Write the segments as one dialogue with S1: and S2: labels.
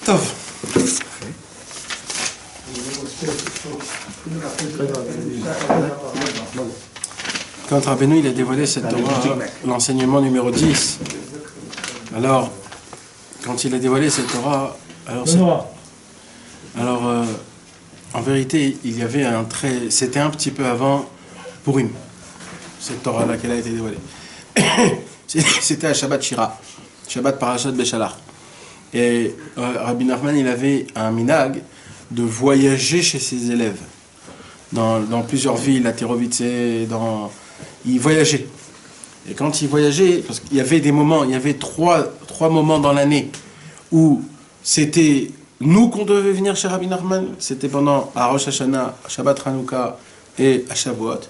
S1: Tov. Quand Rabbeinu il a dévoilé cette Torah, l'enseignement numéro 10, alors, quand il a dévoilé cette Torah, en vérité, il y avait c'était un petit peu avant Purim, cette Torah-là qu'elle a été dévoilée. C'était à Shabbat Shira, Shabbat Parashat Beshalach. Et Rabbi Nachman, il avait un minhag de voyager chez ses élèves dans plusieurs villes, à Tirovice, il voyageait. Et quand il voyageait, parce qu'il y avait des moments, il y avait trois moments dans l'année où c'était nous qu'on devait venir chez Rabbi Nachman, c'était pendant à Rosh Hashanah, Shabbat Hanouka et à Shavuot.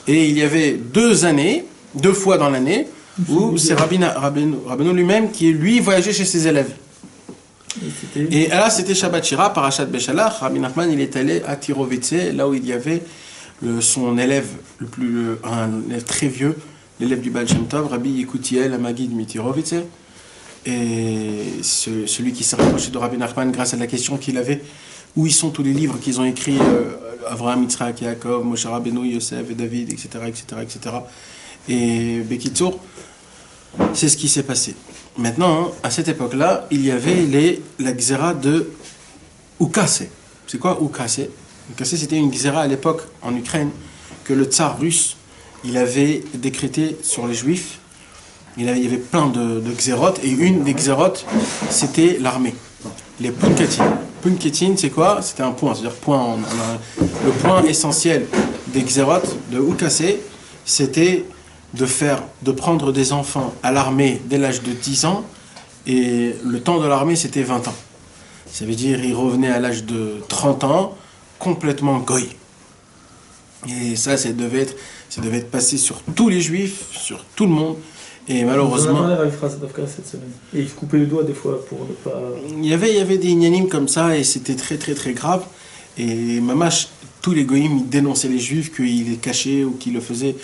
S1: Et il y avait 2 fois dans l'année, où c'est Rabbeinu lui-même qui, lui, voyageait chez ses élèves. Et là, c'était Shabbat Shira, Parashat Beshalach. Rabbi Nachman, il est allé à Tirovice, là où il y avait son élève, un élève très vieux, l'élève du Baal Shem Tov, Rabbi Yekutiel Amagid Mitirovice. Et celui qui s'est rapproché de Rabbi Nachman grâce à la question qu'il avait, où ils sont tous les livres qu'ils ont écrits, Avraham, Yitzhak, Yaakov, Moshe Rabbeinu, Yosef et David, etc., etc., etc. Et Bekitsour, c'est ce qui s'est passé. Maintenant, à cette époque-là, il y avait la Gzera de Oukase. C'est quoi Oukase? Oukase, c'était une Gzera à l'époque en Ukraine que le tsar russe, il avait décrété sur les Juifs. Il y avait plein de Gzerot, et une des Gzerot, c'était l'armée. Les Punkatin. Punkatin, c'est quoi? C'était un point, c'est-à-dire le point essentiel des Gzerot de Oukase, c'était de prendre des enfants à l'armée dès l'âge de 10 ans, et le temps de l'armée, c'était 20 ans. Ça veut dire ils revenaient à l'âge de 30 ans, complètement goy. Et ça devait être passé sur tous les Juifs, sur tout le monde. Et malheureusement...
S2: Et il se coupait le doigt des fois pour ne pas...
S1: Il y avait des ignanimes comme ça, et c'était très très très grave. Et mamash, tous les goyim, ils dénonçaient les Juifs, qu'ils les cachaient ou qu'ils le faisaient.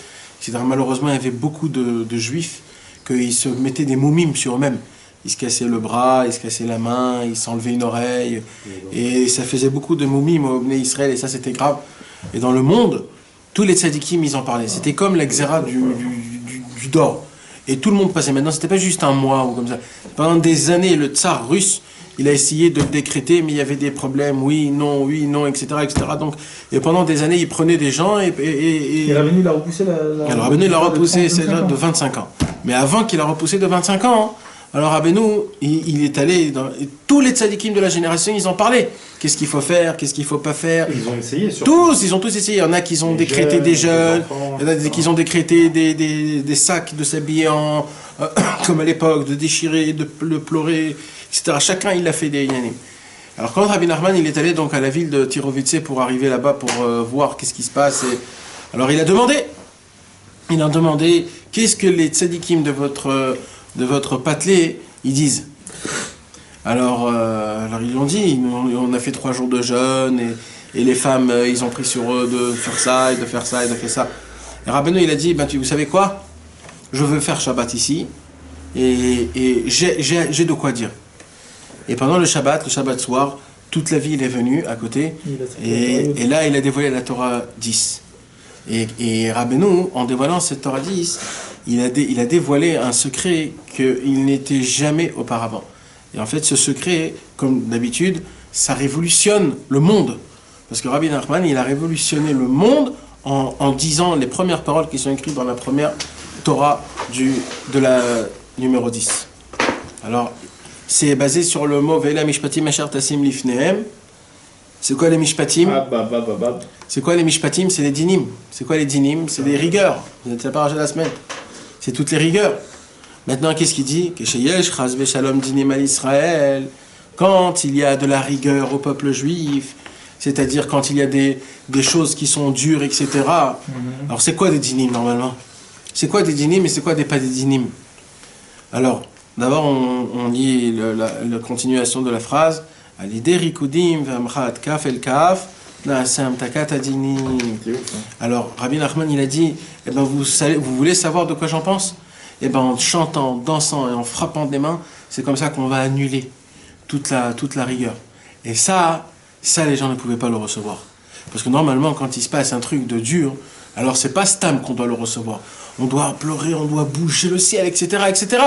S1: Malheureusement, il y avait beaucoup de Juifs qu'ils se mettaient des moumimes sur eux-mêmes. Ils se cassaient le bras, ils se cassaient la main, ils s'enlevaient une oreille. Et ça faisait beaucoup de moumimes au Bnei Israël, et ça c'était grave. Et dans le monde, tous les tzadikim, ils en parlaient. C'était comme la xéra du Dor. Et tout le monde passait. Maintenant, c'était pas juste un mois ou comme ça. Pendant des années, le tsar russe, il a essayé de le décréter, mais il y avait des problèmes, oui, non, etc., etc. Donc, et pendant des années, il prenait des gens et
S2: Rabbeinu, il a repoussé
S1: alors, Rabbeinu, il a repoussé de 25 ans. Mais avant qu'il a repoussé de 25 ans, alors Rabbeinu, il est allé tous les tzadikim de la génération, ils en parlaient. Qu'est-ce qu'il faut faire, qu'est-ce qu'il ne faut pas faire.
S2: Ils ont essayé, surtout.
S1: Ils ont tous essayé. Il y en a qui ont décrété des jeûnes, il y en a qui ont décrété des sacs de s'habiller comme à l'époque, de déchirer, de le pleurer, etc. Chacun, il a fait des yanim. Alors quand Rabbi Nachman, il est allé donc à la ville de Tirovice pour arriver là-bas pour voir qu'est-ce qui se passe. Alors il a demandé qu'est-ce que les tzadikim de votre patelé, ils disent. Alors ils ont dit, on a fait 3 jours de jeûne, et les femmes, ils ont pris sur eux de faire ça, et de faire ça, et de faire ça. Et Rabbeinu, il a dit, vous savez quoi? Je veux faire Shabbat ici, et j'ai de quoi dire. Et pendant le Shabbat soir, toute la ville est venue à côté, et là, il a dévoilé la Torah 10. Et Rabbeinu, en dévoilant cette Torah 10, il a dévoilé un secret qu'il n'était jamais auparavant. Et en fait, ce secret, comme d'habitude, ça révolutionne le monde. Parce que Rabbi Nachman, il a révolutionné le monde en disant les premières paroles qui sont écrites dans la première Torah de la numéro 10. Alors, c'est basé sur le mot Ve'ela mishpatim asher tasim lifnehem. C'est quoi les mishpatim? C'est quoi les mishpatim? C'est les dinim. C'est quoi les dinim? C'est les rigueurs. Vous êtes la paracha de la semaine. C'est toutes les rigueurs. Maintenant, qu'est-ce qu'il dit? Quand il y a de la rigueur au peuple juif, c'est-à-dire quand il y a des choses qui sont dures, etc. Alors, c'est quoi des dinim normalement? C'est quoi des dinim et c'est quoi pas des dinim? Alors, d'abord, on lit la continuation de la phrase. Alors, Rabbi Nachman, il a dit, vous voulez savoir de quoi j'en pense? En chantant, dansant et en frappant des mains, c'est comme ça qu'on va annuler toute la rigueur. Et ça, les gens ne pouvaient pas le recevoir. Parce que normalement, quand il se passe un truc de dur, alors c'est pas Stam qu'on doit le recevoir. On doit pleurer, on doit bouger le ciel, etc., etc.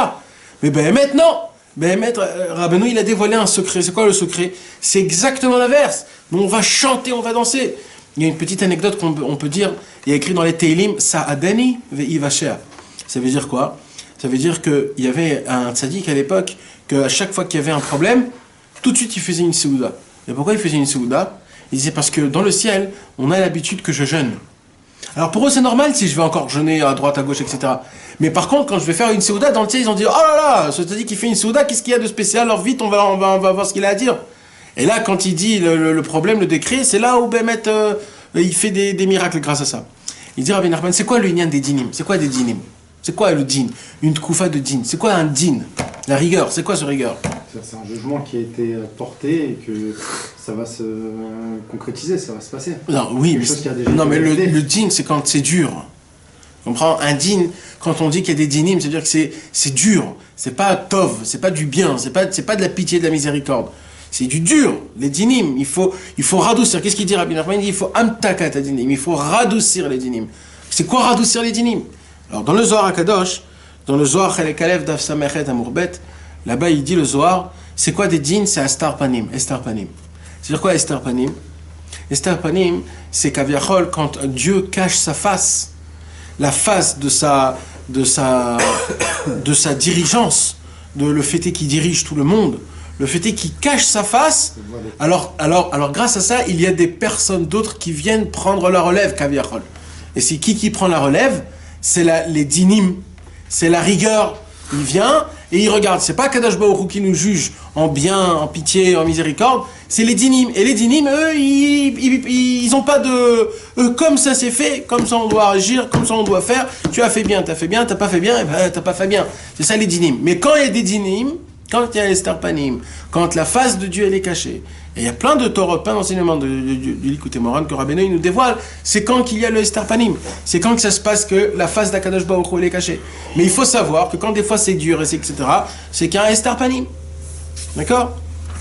S1: Mais maintenant, Rabbeinu, il a dévoilé un secret. C'est quoi le secret? C'est exactement l'inverse. Nous, on va chanter, on va danser. Il y a une petite anecdote qu'on peut dire. Il y a écrit dans les Teilim, Sa'adani ve'ivashea. Ça veut dire quoi? Ça veut dire qu'il y avait un tzaddik à l'époque, qu'à chaque fois qu'il y avait un problème, tout de suite il faisait une seouda. Et pourquoi il faisait une seouda? Il disait parce que dans le ciel, on a l'habitude que je jeûne. Alors pour eux c'est normal si je vais encore jeûner à droite, à gauche, etc. Mais par contre quand je vais faire une seouda, dans le ciel ils ont dit oh là là, ce tzaddik qui fait une seouda, qu'est-ce qu'il y a de spécial? Alors vite on va voir ce qu'il a à dire. Et là quand il dit le problème, le décret, c'est là où il fait des miracles grâce à ça. Il dit Rabbi Nachman, c'est quoi le lien des dinim? C'est quoi des dinim? C'est quoi le din? Une tkoufa de din. C'est quoi un din? La rigueur, c'est quoi ce rigueur?
S3: C'est un jugement qui a été porté et que ça va se concrétiser, ça va se passer.
S1: Non, oui, mais le din, c'est quand c'est dur. Tu comprends? Un din, quand on dit qu'il y a des dinim, c'est-à-dire que c'est dur. C'est pas tov, c'est pas du bien, c'est pas de la pitié, de la miséricorde. C'est du dur. Les dinim, il faut radoucir. Qu'est-ce qu'il dit Rabbi Nachman? Il dit il faut amtakat dinim, il faut radoucir les dinim. C'est quoi radoucir les dinim? Alors dans le Zohar HaKadosh, dans le Zohar Chelek Aleph Daf Samechet Amurbet, là-bas il dit le Zohar, c'est quoi des dînes? C'est Astar Panim, Esther Panim. C'est-à-dire quoi Esther Panim? Esther Panim, c'est qu'Aviachol, quand Dieu cache sa face, la face de sa dirigeance, de le fait qui dirige tout le monde, le fait qui cache sa face, alors grâce à ça, il y a des personnes d'autres qui viennent prendre la relève qu'Aviachol. Et c'est qui prend la relève? C'est les dinim, c'est la rigueur. Il vient et il regarde. C'est pas Kadosh Baruch Hu qui nous juge en bien, en pitié, en miséricorde. C'est les dinim. Et les dinim, eux, ils ont pas de... comme ça c'est fait, comme ça on doit agir, comme ça on doit faire. Tu as fait bien, t'as pas fait bien, et ben t'as pas fait bien. C'est ça les dinim. Mais quand il y a des dinim, quand il y a les starpanim, quand la face de Dieu elle est cachée, et il y a plein de Torah, plein d'enseignements du Likutei Moharan que Rabbeinu nous dévoile, c'est quand qu'il y a le Estarpanim, c'est quand que ça se passe que la face d'Akadosh Baruch Hu elle est cachée. Mais il faut savoir que quand des fois c'est dur, etc., c'est qu'il y a un Estarpanim. D'accord?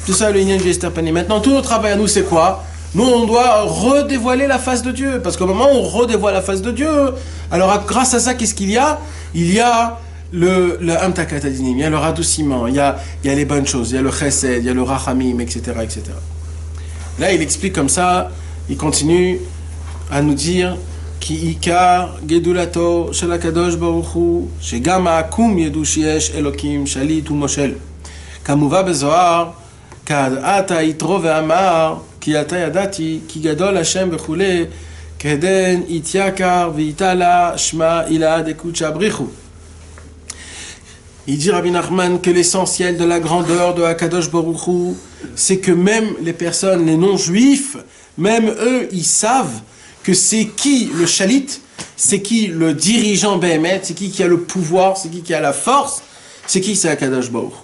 S1: C'est ça le lien du Estarpanim. Maintenant, tout notre travail à nous, c'est quoi? Nous, on doit redévoiler la face de Dieu. Parce qu'au moment où on redévoile la face de Dieu, alors grâce à ça, qu'est-ce qu'il y a? Il y a le amtakat adinim, il y a le radoucissement, il y a les bonnes choses, il y a le chesed, il y a le rachamim, etc., etc. Là, il explique comme ça, il continue à nous dire ki ikar gedulato shel hakadosh baruch hu shegam ha'akum yedu sheyesh elokim shalit u'moshel kamuva bezohar kad ata yitro ve'amar ki ata yadati ki gadol Hashem v'chule keden ityakar v'itala shma ilad ekutcha brichu. Il dit Rabbi Nachman que l'essentiel de la grandeur de Hakadosh Baruch Hu, c'est que même les personnes, les non-juifs, même eux, ils savent que c'est qui le chalit, c'est qui le dirigeant Béhémet, c'est qui a le pouvoir, c'est qui a la force, c'est Hakadosh Baruch Hu.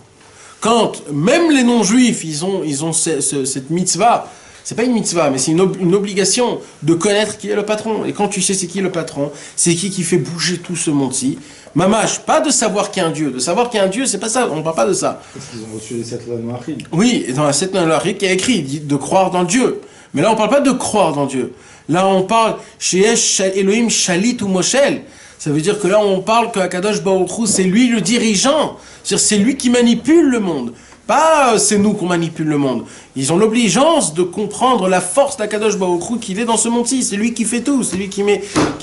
S1: Quand même les non-juifs, ils ont cette mitzvah, c'est pas une mitzvah, mais c'est une obligation de connaître qui est le patron. Et quand tu sais c'est qui le patron, c'est qui fait bouger tout ce monde-ci. Mamash, pas de savoir qu'il y a un Dieu. De savoir qu'il y a un Dieu, c'est pas ça, on ne parle pas de ça.
S3: Parce qu'ils ont reçu les 7 lois noachides.
S1: Oui, et dans la 7 lois noachides qui est écrit, il dit de croire dans Dieu. Mais là, on ne parle pas de croire dans Dieu. Là, on parle Sheyesh Elohim Shalit ou Moshel. Ça veut dire que là, on parle que Hakadosh Baruch Hu, c'est lui le dirigeant. C'est-à-dire, c'est lui qui manipule le monde. Pas c'est nous qu'on manipule le monde. Ils ont l'obligeance de comprendre la force d'Hakadosh Baruch Hu qu'il est dans ce monde-ci. C'est lui qui fait tout. C'est lui qui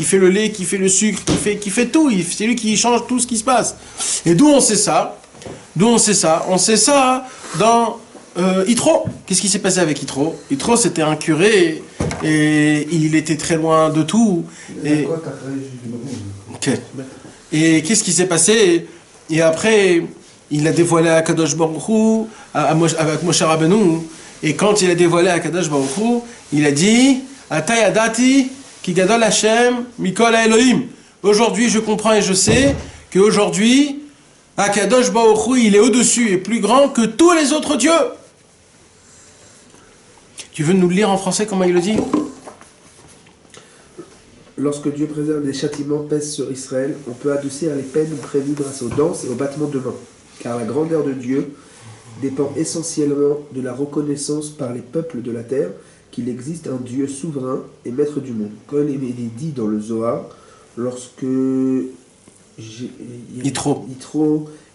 S1: fait le lait, qui fait le sucre, qui fait tout. C'est lui qui change tout ce qui se passe. Et d'où on sait ça? On sait ça dans Yitro. Qu'est-ce qui s'est passé avec Yitro? Yitro, c'était un curé et il était très loin de tout. Et qu'est-ce qui s'est passé? Et après, il a dévoilé à Kadosh Baruch Hu, avec Moshe Rabbeinu. Et quand il a dévoilé à Kadosh Baruch Hu, il a dit Ata yadati ki gadol Hashem mikol Elohim. Aujourd'hui, je comprends et je sais qu'aujourd'hui, Akadosh Baruch Hu, il est au-dessus et plus grand que tous les autres dieux. Tu veux nous le lire en français, comment il le dit?
S4: Lorsque Dieu préserve les châtiments pèsent sur Israël, on peut adoucir les peines prévues grâce aux danses et aux battements de mains. Car la grandeur de Dieu dépend essentiellement de la reconnaissance par les peuples de la terre qu'il existe un Dieu souverain et maître du monde. Comme il est dit dans le Zohar, lorsque Yitro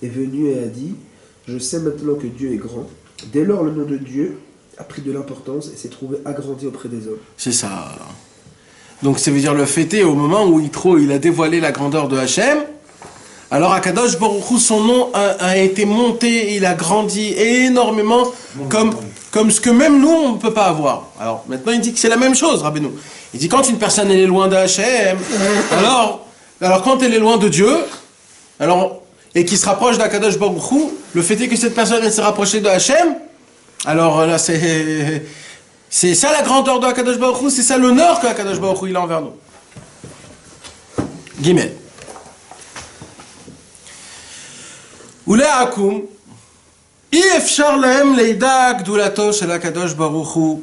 S4: est venu et a dit « Je sais maintenant que Dieu est grand », dès lors le nom de Dieu a pris de l'importance et s'est trouvé agrandi auprès des hommes.
S1: C'est ça. Donc ça veut dire le fêter au moment où Yitro il a dévoilé la grandeur de Hachem. Alors Akadosh Baruch Hu, son nom a été monté, il a grandi énormément, comme ce que même nous, on ne peut pas avoir. Alors maintenant, il dit que c'est la même chose, Rabbeinu. Il dit quand une personne elle est loin d'Hachem, alors quand elle est loin de Dieu, et qui se rapproche d'Akadosh Baruch Hu, le fait est que cette personne elle s'est rapprochée de Hachem, alors là c'est ça la grandeur de Akadosh Baruch Hu, c'est ça l'honneur que Akadosh Baruch Hu il a envers nous. Gimel. ולעקום, אי אפשר להם לידע גדולתו של הקדוש ברוך הוא.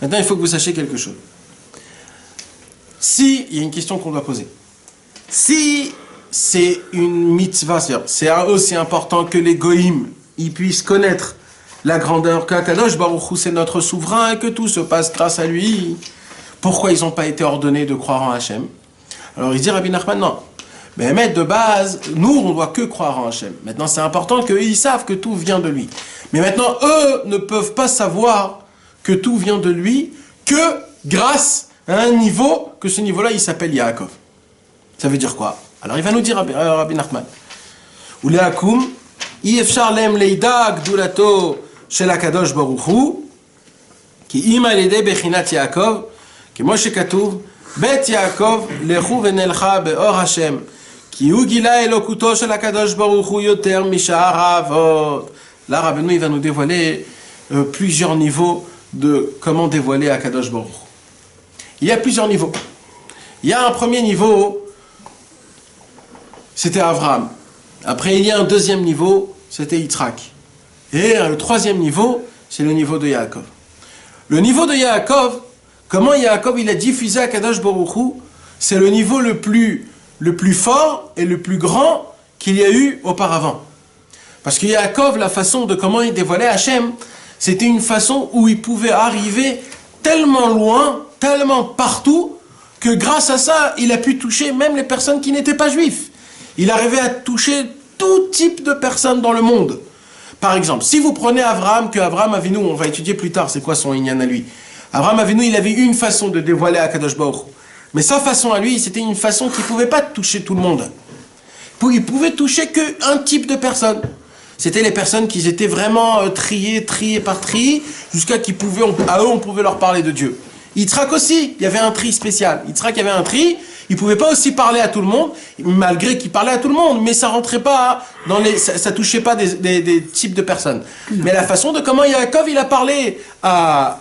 S1: Maintenant, il faut que vous sachiez quelque chose. Si, il y a une question qu'on doit poser. Si c'est une mitzvah, c'est aussi important que les goïms, ils puissent connaître la grandeur qu'Akadosh Baruch Hu, c'est notre souverain et que tout se passe grâce à lui, pourquoi ils n'ont pas été ordonnés de croire en Hachem? Alors il dit Rabbi Nachman, non. Mais de base, nous, on ne doit que croire en Hachem. Maintenant, c'est important qu'ils savent que tout vient de lui. Mais maintenant, eux ne peuvent pas savoir que tout vient de lui que grâce à un niveau, que ce niveau-là, il s'appelle Yaakov. Ça veut dire quoi? Alors, il va nous dire Rabbi Nachman. Uleakum, Yefshar lem leida gdulato shel HaKadosh Baruch Hu, ki ima lede bechinat Yaakov, ki Moshe katuv, bet Yaakov lechu venelcha beor Hashem. Là, Rabbeinu, il va nous dévoiler plusieurs niveaux de comment dévoiler Akadosh Baruch Hu. Il y a plusieurs niveaux. Il y a un premier niveau, c'était Avraham. Après, il y a un deuxième niveau, c'était Yitzhak. Et le troisième niveau, c'est le niveau de Yaakov. Le niveau de Yaakov, comment Yaakov il a diffusé Akadosh Baruch Hu, c'est le niveau le plus fort et le plus grand qu'il y a eu auparavant. Parce que Yaakov, la façon de comment il dévoilait Hachem, c'était une façon où il pouvait arriver tellement loin, tellement partout, que grâce à ça, il a pu toucher même les personnes qui n'étaient pas juifs. Il arrivait à toucher tout type de personnes dans le monde. Par exemple, si vous prenez Abraham, que Abraham Avinu, on va étudier plus tard, c'est quoi son inyan à lui. Abraham Avinu, il avait une façon de dévoiler Akadosh Baruch Hu. Mais sa façon à lui, c'était une façon qui ne pouvait pas toucher tout le monde. Il pouvait toucher qu'un type de personnes. C'était les personnes qui étaient vraiment triées par tri, jusqu'à qui pouvaient, à eux on pouvait leur parler de Dieu. Yitzhak aussi, il y avait un tri spécial. Yitzhak, il y avait un tri, il ne pouvait pas aussi parler à tout le monde, malgré qu'il parlait à tout le monde, mais ça rentrait pas dans ça touchait pas des types de personnes. Mais la façon de comment Yaakov il a parlé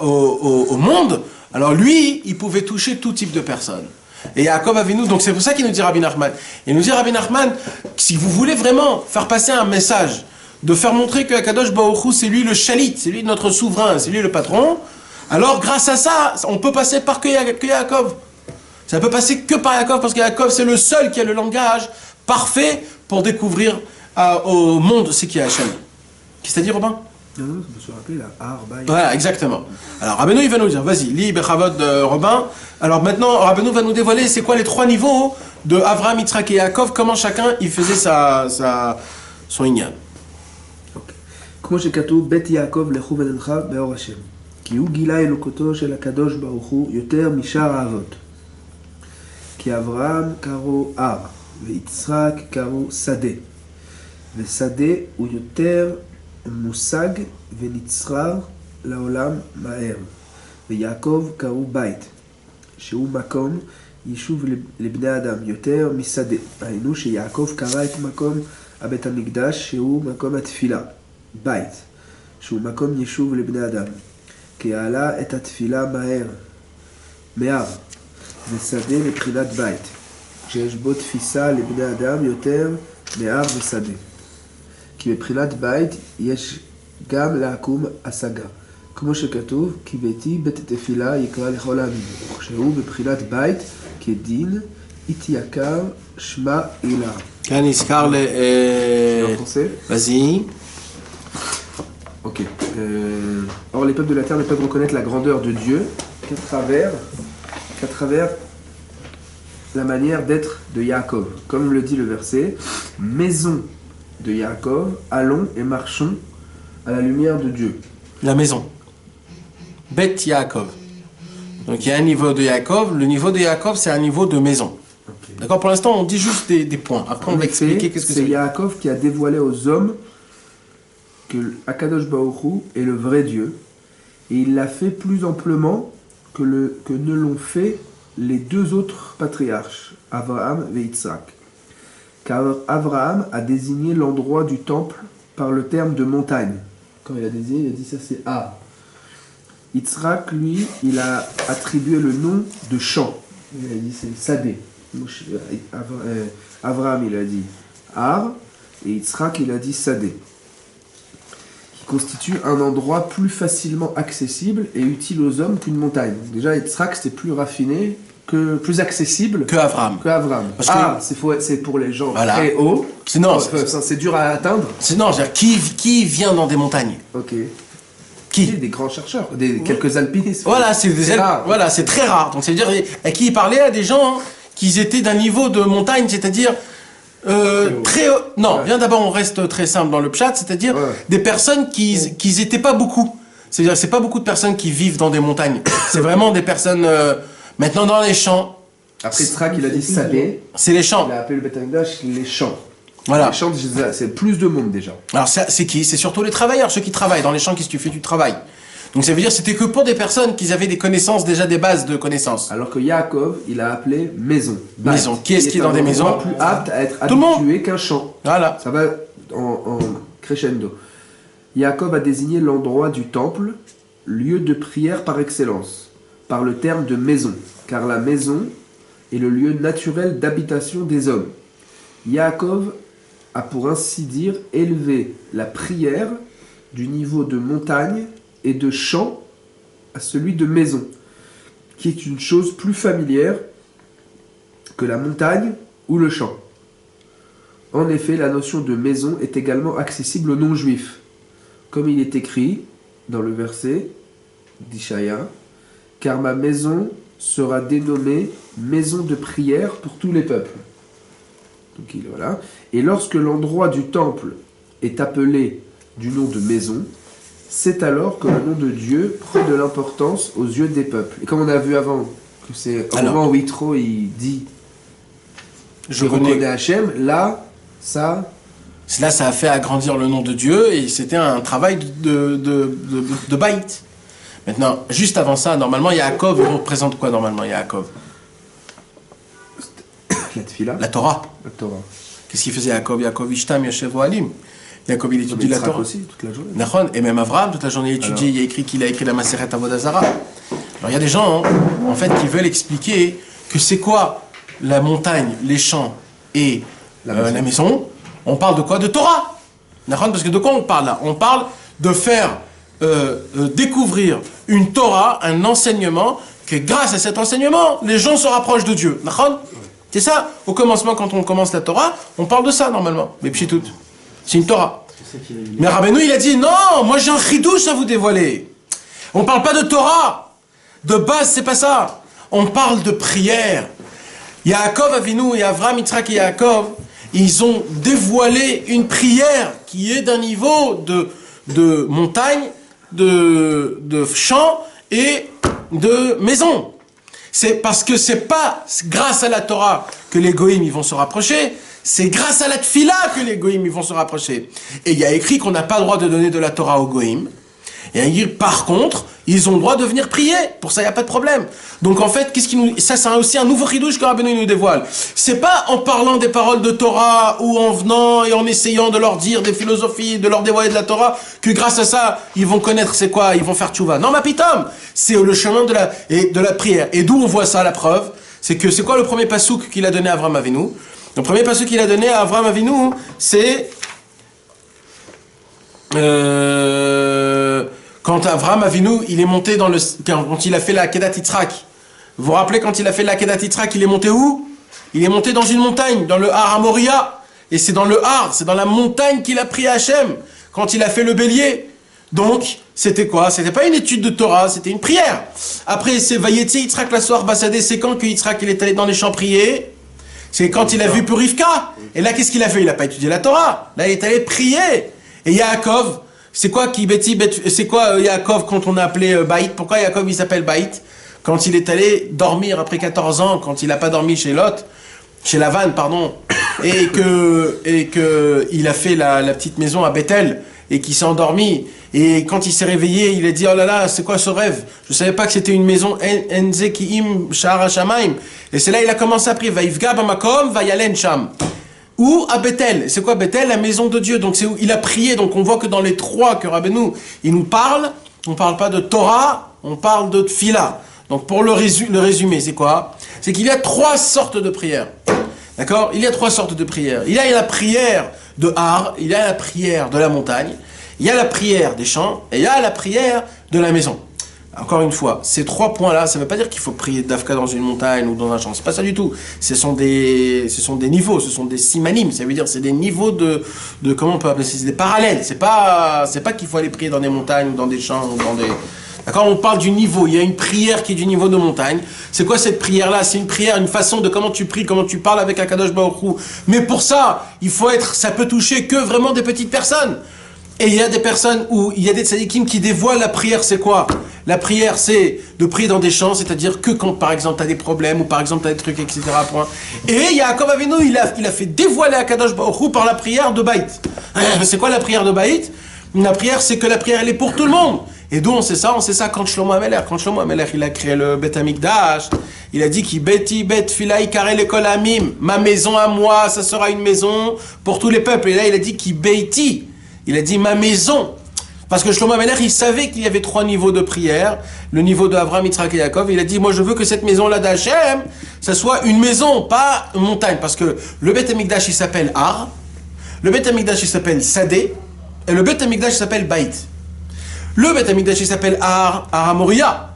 S1: au monde, alors lui, il pouvait toucher tout type de personnes. Et Yaakov Avinu, donc c'est pour ça qu'il nous dit Rabbi Nachman. Il nous dit Rabbi Nachman, si vous voulez vraiment faire passer un message, de faire montrer que Akadosh Baruch Hu, c'est lui le chalit, c'est lui notre souverain, c'est lui le patron, alors grâce à ça, on peut passer par que Yaakov. Ça peut passer que par Yaakov, parce que Yaakov c'est le seul qui a le langage parfait pour découvrir au monde ce qui est Hachem. Qu'est-ce que t'as dit, Robin?
S4: Non, je me suis rappelé là, Arbaï.
S1: Voilà, exactement. Alors Rabbeinu il va nous dire, vas-y, lis Bechavot de Robin. Alors maintenant, Rabbeinu va nous dévoiler c'est quoi les trois niveaux de Avraham, Yitzhak et Yaakov, comment chacun il faisait son inyan.
S4: כמו שכתוב, בית יעקב לכו ונלכה באור השם. כי הוא גילה אלוקותו של הקדוש ברוך הוא יותר משאר האבות. כי אברהם קראו אר, ויצחק קראו שדה. ושדה הוא יותר מושג ונצרר לעולם מהר. ויעקב קראו בית, שהוא מקום יישוב לבני אדם יותר משדה. היינו שיעקב קרא את מקום הבית המקדש שהוא מקום התפילה. בית, שהוא מקום יישוב לבני אדם, כי העלה את התפילה מהר, ושדה לבחינת בית, שיש בו תפיסה לבני אדם יותר מהר ושדה. כי מבחינת בית יש גם לעקום השגה, כמו שכתוב, כי ביתי בית תפילה יקרא לכל העמים, שהוא מבחינת בית כדין התייקר שמה אילה.
S1: כאן נזכר vas-y.
S4: Ok. Or, les peuples de la terre ne peuvent reconnaître la grandeur de Dieu qu'à travers la manière d'être de Yaakov. Comme le dit le verset, maison de Yaakov, allons et marchons à la lumière de Dieu.
S1: La maison. Beth Yaakov. Donc il y a un niveau de Yaakov. Le niveau de Yaakov, c'est un niveau de maison.
S4: Okay.
S1: D'accord. Pour l'instant, on dit juste des points. Après, on va expliquer qu'est-ce que
S4: c'est
S1: c'est.
S4: Yaakov qui a dévoilé aux hommes que Akadosh Baruch Hu est le vrai Dieu. Et il l'a fait plus amplement que ne l'ont fait les deux autres patriarches, Abraham et Yitzhak. Car Abraham a désigné l'endroit du temple par le terme de montagne. Quand il a désigné, il a dit ça c'est A. Yitzhak, lui, il a attribué le nom de champ. Il a dit c'est Sadé. Abraham, il a dit Ar, et Yitzhak, il a dit Sadé. Qui constitue un endroit plus facilement accessible et utile aux hommes qu'une montagne. Déjà, Yitzhak, c'était plus raffiné, plus accessible
S1: que Abraham.
S4: Parce que c'est pour les gens très hauts.
S1: Sinon,
S4: c'est dur à atteindre.
S1: Sinon, qui vient dans des montagnes?
S4: Ok.
S1: Qui?
S4: Des grands chercheurs, quelques alpinistes.
S1: Voilà, c'est très rare. Donc, c'est-à-dire, à qui il parlait à des gens qui étaient d'un niveau de montagne, c'est-à-dire très haut. Non, viens d'abord, on reste très simple dans le pshat, c'est-à-dire des personnes qui étaient pas beaucoup. C'est-à-dire, c'est pas beaucoup de personnes qui vivent dans des montagnes. C'est vraiment des personnes maintenant dans les champs.
S4: Après, Yitzhak, il a dit Sadé.
S1: C'est les champs.
S4: Il a appelé le Beth Amikdash les champs.
S1: Voilà.
S4: Les champs, c'est plus de monde déjà.
S1: Alors c'est qui? C'est surtout les travailleurs, ceux qui travaillent dans les champs. Qu'est-ce que tu fais? Tu travailles. Donc ça veut dire que c'était que pour des personnes qui avaient des connaissances, déjà des bases de connaissances.
S4: Alors que Yaakov, il a appelé maison.
S1: Maison. Qui est-ce qui est dans des maisons?
S4: Plus apte à être
S1: tout
S4: habitué qu'un champ.
S1: Voilà.
S4: Ça va en crescendo. Yaakov a désigné l'endroit du temple, lieu de prière par excellence, par le terme de maison, car la maison est le lieu naturel d'habitation des hommes. Yaakov a pour ainsi dire élevé la prière du niveau de montagne et de champ à celui de maison, qui est une chose plus familière que la montagne ou le champ. En effet, la notion de maison est également accessible aux non-juifs, comme il est écrit dans le verset d'Ishaïa, « Car ma maison sera dénommée maison de prière pour tous les peuples. » Donc voilà. Et lorsque l'endroit du temple est appelé du nom de maison, c'est alors que le nom de Dieu prend de l'importance aux yeux des peuples. Et comme on a vu avant, que c'est au moment où Yitro il dit je reconnais Hachem, là, ça
S1: a fait agrandir le nom de Dieu et c'était un travail de baït. Maintenant, juste avant ça, normalement, Yaakov représente quoi normalement, Yaakov?
S4: La tfila.
S1: La Torah.
S4: La Torah.
S1: Qu'est-ce qu'il faisait Yaakov? Yaakov Ishtam Yashev Alim. Yaakov, il étudie la Torah.
S4: Aussi, toute la journée.
S1: Et même Avraham, toute la journée, il étudie. Il a écrit qu'il a écrit la Maseret Avodah Zarah. Alors, il y a des gens, en fait, qui veulent expliquer que c'est quoi la montagne, les champs et la maison. On parle de quoi? De Torah. Parce que de quoi on parle là? On parle de faire découvrir une Torah, un enseignement, que grâce à cet enseignement, les gens se rapprochent de Dieu. C'est ça, au commencement, quand on commence la Torah, on parle de ça normalement. Mais p'chitout, c'est une Torah. Mais Rabbeinu, il a dit, non, moi j'ai un chidouche à vous dévoiler. On parle pas de Torah. De base, c'est pas ça. On parle de prière. Yaakov Avinu et Avraham, Yitzhak et Yaakov, ils ont dévoilé une prière qui est d'un niveau de montagne, de champ et de maison. C'est parce que c'est pas grâce à la Torah que les goïms ils vont se rapprocher, c'est grâce à la tfila que les goïms ils vont se rapprocher. Et il y a écrit qu'on n'a pas le droit de donner de la Torah aux goïms. Et par contre, ils ont le droit de venir prier. Pour ça, il n'y a pas de problème. Donc en fait, ça c'est aussi un nouveau chidouche que Rabbeinu nous dévoile. C'est pas en parlant des paroles de Torah ou en venant et en essayant de leur dire des philosophies, de leur dévoiler de la Torah, que grâce à ça, ils vont connaître c'est quoi, ils vont faire tchouva. Non, ma pitom, c'est le chemin de la prière. Et d'où on voit ça, la preuve, c'est que c'est quoi le premier pasouk qu'il a donné à Avraham Avinu? Le premier pasouk qu'il a donné à Avraham Avinu, c'est quand Avraham Avinu, il est monté quand il a fait la Kedat Yitzhak. Vous vous rappelez quand il a fait la Kedat Yitzhak, il est monté où? Il est monté dans une montagne, dans le Har Amoria. Et c'est dans le Har, c'est dans la montagne qu'il a pris Hachem, quand il a fait le bélier. Donc, c'était quoi? C'était pas une étude de Torah, c'était une prière. Après, c'est Vayetze Yitzhak la soir Bassadé, c'est quand que Yitzhak il est allé dans les champs prier? C'est quand il a vu pour Rivka. Et là, qu'est-ce qu'il a fait? Il n'a pas étudié la Torah. Là, il est allé prier. Et Yaakov, c'est quoi Yaakov quand on a appelé Baït? Pourquoi Yaakov il s'appelle Baït? Quand il est allé dormir après 14 ans, quand il n'a pas dormi chez Lot, chez Lavan, pardon, et que il a fait la petite maison à Bethel, et qu'il s'est endormi, et quand il s'est réveillé, il a dit, oh là là, c'est quoi ce rêve? Je savais pas que c'était une maison Enzekiim Shahar HaShamayim. Et c'est là il a commencé à prier, Vaïvga Bamakom, Vayalen Sham. Ou à Bethel. C'est quoi Bethel? La maison de Dieu. Donc c'est où il a prié. Donc on voit que dans les trois que Rabbeinu, il nous parle, on parle pas de Torah, on parle de Tfila. Donc pour le résumé, c'est quoi? C'est qu'il y a trois sortes de prières. D'accord? Il y a trois sortes de prières. Il y a la prière de Har, il y a la prière de la montagne, il y a la prière des champs, et il y a la prière de la maison. Encore une fois, ces trois points-là, ça ne veut pas dire qu'il faut prier d'Afka dans une montagne ou dans un champ. C'est pas ça du tout. Ce sont des niveaux, ce sont des simanim. Ça veut dire c'est des niveaux de comment on peut appeler ça? C'est des parallèles. C'est pas qu'il faut aller prier dans des montagnes ou dans des champs ou dans des... D'accord? On parle du niveau. Il y a une prière qui est du niveau de montagne. C'est quoi cette prière-là? C'est une prière, une façon de comment tu pries, comment tu parles avec Akadosh Baruch Hu. Mais pour ça, ça peut toucher que vraiment des petites personnes. Et il y a des personnes où il y a des tzadikim qui dévoilent la prière, c'est quoi? La prière, c'est de prier dans des champs, c'est-à-dire que quand, par exemple, tu as des problèmes, ou par exemple, tu as des trucs, etc. Point. Et Yaakov Avinu, il a fait dévoiler à Kadosh Baruch Hu par la prière de Baït. C'est quoi la prière de Baït? La prière, c'est que la prière, elle est pour tout le monde. Et d'où on sait ça? On sait ça quand Shlomo Ameler. Quand Shlomo Ameler, il a créé le Bet Amikdash, il a dit qu'il beti bet filai karel ekol amim, ma maison à moi, ça sera une maison pour tous les peuples. Et là, il a dit qu'il beiti. Il a dit ma maison. Parce que Shlomo Ameler, il savait qu'il y avait trois niveaux de prière. Le niveau de Abraham, Yitzhak et Yaakov. Il a dit, moi je veux que cette maison-là d'Hachem, ça soit une maison, pas une montagne. Parce que le Bet Amikdash, il s'appelle Har. Le Bet Amikdash, il s'appelle Sadé. Et le Bet Amikdash, il s'appelle Baït. Le Bet Amikdash, il s'appelle Har Moria.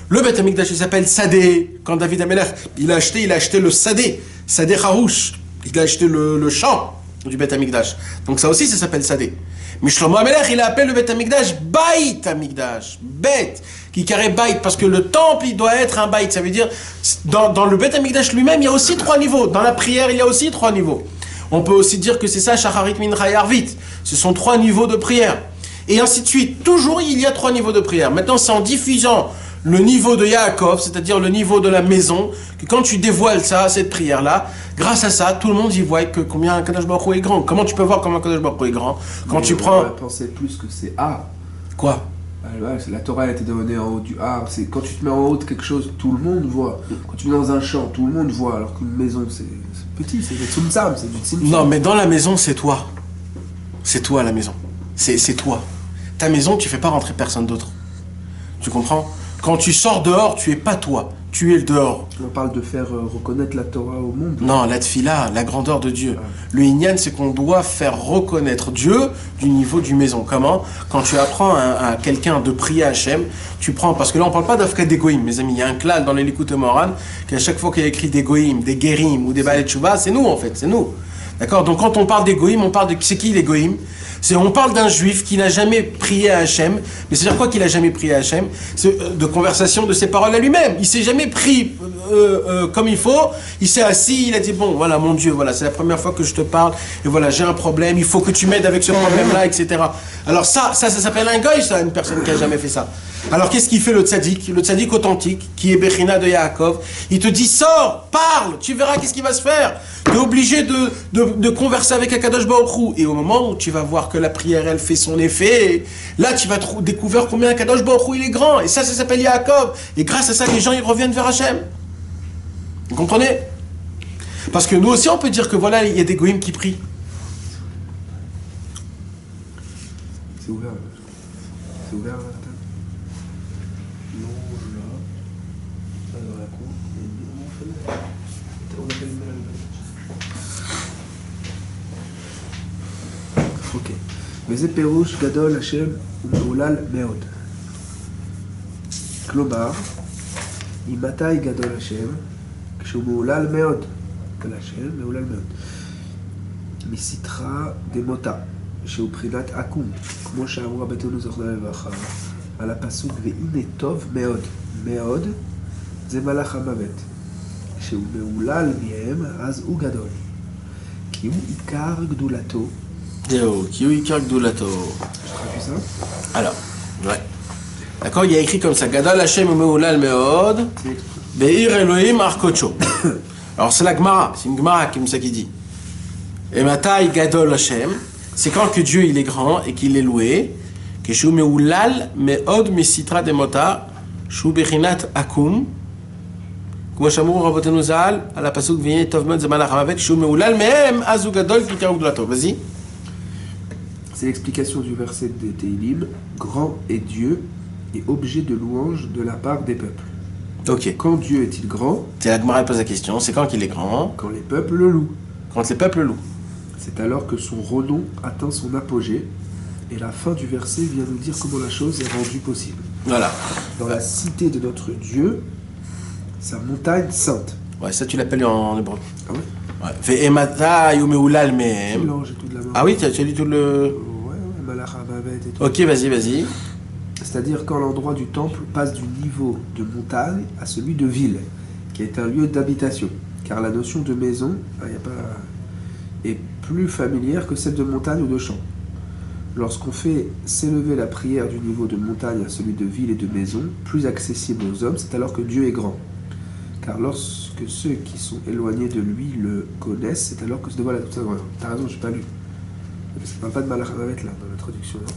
S1: Le Bet Amikdash, il s'appelle Sadé. Quand David Ameler, il a acheté le Sadé. Sadé Harouche. Il a acheté le champ du Bet Amikdash. Donc ça aussi, ça s'appelle Sadé. Mais Shlomo Ameler, il a appelé le Bet Amikdash Baït Amikdash. Bet, qui carré Baït, parce que le temple, il doit être un Baït. Ça veut dire, dans le Bet Amikdash lui-même, il y a aussi trois niveaux. Dans la prière, il y a aussi trois niveaux. On peut aussi dire que c'est ça, Shacharit Mincha Yarvit. Ce sont trois niveaux de prière. Et ainsi de suite. Toujours, il y a trois niveaux de prière. Maintenant, c'est en diffusant le niveau de Yaakov, c'est-à-dire le niveau de la maison, que quand tu dévoiles ça, cette prière-là, grâce à ça, tout le monde y voit que combien Kadosh Baruch Hu est grand. Comment tu peux voir comment Kadosh Baruch Hu est grand? Quand tu prends...
S4: On va penser plus que c'est A.
S1: Quoi?
S4: La Torah, elle était donnée en haut du Har. C'est quand tu te mets en haut de quelque chose, tout le monde voit. Quand tu mets dans un champ, tout le monde voit. Alors qu'une maison, c'est petit, c'est du tsumtsam, c'est du tzimtzum.
S1: Non, mais dans la maison, c'est toi. C'est toi la maison. C'est toi. Ta maison, tu fais pas rentrer personne d'autre. Tu comprends? Quand tu sors dehors, tu es pas toi. Tu es le dehors.
S4: On parle de faire reconnaître la Torah au monde.
S1: Non, la tfila, la grandeur de Dieu. Le inyan, c'est qu'on doit faire reconnaître Dieu du niveau du maison. Comment? Quand tu apprends à quelqu'un de prier à Hachem, tu prends, parce que là on parle pas d'Afka des Goïm, mes amis, il y a un klal dans les Likut Moran, qu'à chaque fois qu'il y a écrit des Goïm, des Guérim ou des Baalei Tshuva, c'est nous en fait, c'est nous. D'accord? Donc quand on parle des Goïm, on parle de... C'est qui les Goïm? On parle d'un juif qui n'a jamais prié à Hachem. Mais c'est-à-dire quoi qu'il n'a jamais prié à Hachem? C'est de conversation de ses paroles à lui-même. Il s'est jamais pris comme il faut. Il s'est assis, il a dit, bon, voilà, mon Dieu, voilà, c'est la première fois que je te parle. Et voilà, j'ai un problème, il faut que tu m'aides avec ce problème-là, etc. Alors ça s'appelle un goy, ça, une personne qui n'a jamais fait ça. Alors qu'est-ce qu'il fait le tzaddik authentique, qui est Bechina de Yaakov? Il te dit, sors, parle, tu verras qu'est-ce qui va se faire. Tu es obligé de converser avec Akadosh Baruch Hu. Et au moment où tu vas voir que la prière, elle fait son effet, là, tu vas découvrir combien Akadosh Baruch Hu, il est grand. Et ça s'appelle Yaakov. Et grâce à ça, les gens, ils reviennent vers Hachem. Vous comprenez? Parce que nous aussi, on peut dire que voilà, il y a des goïms qui prient.
S4: C'est ouvert. C'est ouvert, là.
S2: Non, là. Ça dans la cour. On appelle
S4: Ok. וזה פירוש גדול השם ומעולל מאוד. כלומר, ממתי גדול השם? כשהוא מעולל מאוד. גדול השם, מעולל מאוד. מסתחה דמותה. שהוא בחינת עקום, כמו שאמרו רבותינו זכרונם לברכה, על הפסוק והנה טוב מאוד, מאוד, זה מלאך המוות. כשהוא מעולל מהם, אז הוא גדול. כי הוא עיקר גדולתו.
S1: זהו, כי הוא עיקר גדולתו.
S4: Je traduis ça.
S1: Alors, ouais. D'accord, il y a écrit comme ça, Gadol Hashem Meoulal Meod, Be'ir Elohim Arkocho. Alors c'est la Gemara, c'est une Gemara comme ça qui dit. Et Matai Gadol Hashem, c'est quand que Dieu il est grand et qu'il est loué, que Shu Meoulal Meod Mesitra Demota, Shu Bechinat Akum, כמו שאמרו רבותינו ז"ל, על הפסוק והנה טוב מאוד זה מלאך המוות, שהוא מעולל מהם, אז הוא גדול כי עיקר גדולתו. Vas-y.
S4: C'est l'explication du verset de Teilim. Grand est Dieu et objet de louange de la part des peuples.
S1: Ok.
S4: Quand Dieu est-il grand?
S1: C'est la Gemara qui pose la question, c'est quand qu'il est grand?
S4: Quand les peuples le louent.
S1: Quand les peuples le louent.
S4: C'est alors que son renom atteint son apogée. Et la fin du verset vient nous dire comment la chose est rendue possible.
S1: Voilà.
S4: Dans la cité de notre Dieu, sa montagne sainte.
S1: Ouais, ça tu l'appelles en hébreu.
S4: Ah ouais?
S1: Ouais. Ve'emata yumeulal mehem.
S4: Mélange et tout de la main.
S1: Ah oui, tu as lu tout le...
S4: Ouais, Malach HaMavet et tout.
S1: Ok, vas-y.
S4: C'est-à-dire quand l'endroit du temple passe du niveau de montagne à celui de ville, qui est un lieu d'habitation. Car la notion de maison est plus familière que celle de montagne ou de champ. Lorsqu'on fait s'élever la prière du niveau de montagne à celui de ville et de maison, plus accessible aux hommes, c'est alors que Dieu est grand. Car lorsque ceux qui sont éloignés de lui le connaissent, c'est alors que se dévoile à toute sa grandeur. T'as raison, j'ai pas lu. Parce qu'il ne parle pas de Malach HaMavet là, dans la traduction. Là.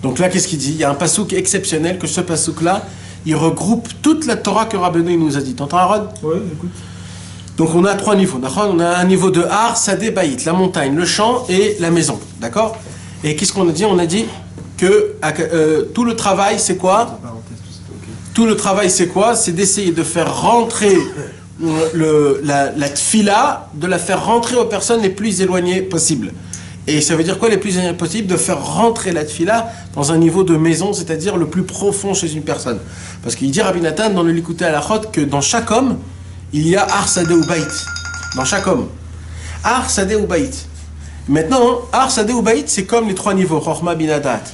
S1: Donc là, qu'est-ce qu'il dit? Il y a un pasouk exceptionnel, que ce pasouk-là, il regroupe toute la Torah que Rabbeinu nous a dit. T'entends, Aaron?
S2: Oui, j'écoute.
S1: Donc on a 3 niveaux, d'accord? On a un niveau de Har, Sadeh, Baït, la montagne, le champ et la maison, d'accord? Et qu'est-ce qu'on a dit? On a dit que tout le travail, c'est quoi? Tout le travail, c'est quoi? C'est d'essayer de faire rentrer la tfila, de la faire rentrer aux personnes les plus éloignées possibles. Et ça veut dire quoi les plus éloignées possibles? De faire rentrer la tfila dans un niveau de maison, c'est-à-dire le plus profond chez une personne. Parce qu'il dit Rabbi Nathan dans le Likutei Halachot que dans chaque homme, il y a Har, Sadeh ou Baït. Dans chaque homme. Har, Sadeh ou Baït. Maintenant, Har, Sadeh ou Baït, c'est comme les 3 niveaux, Chochma, Bina, Da'at.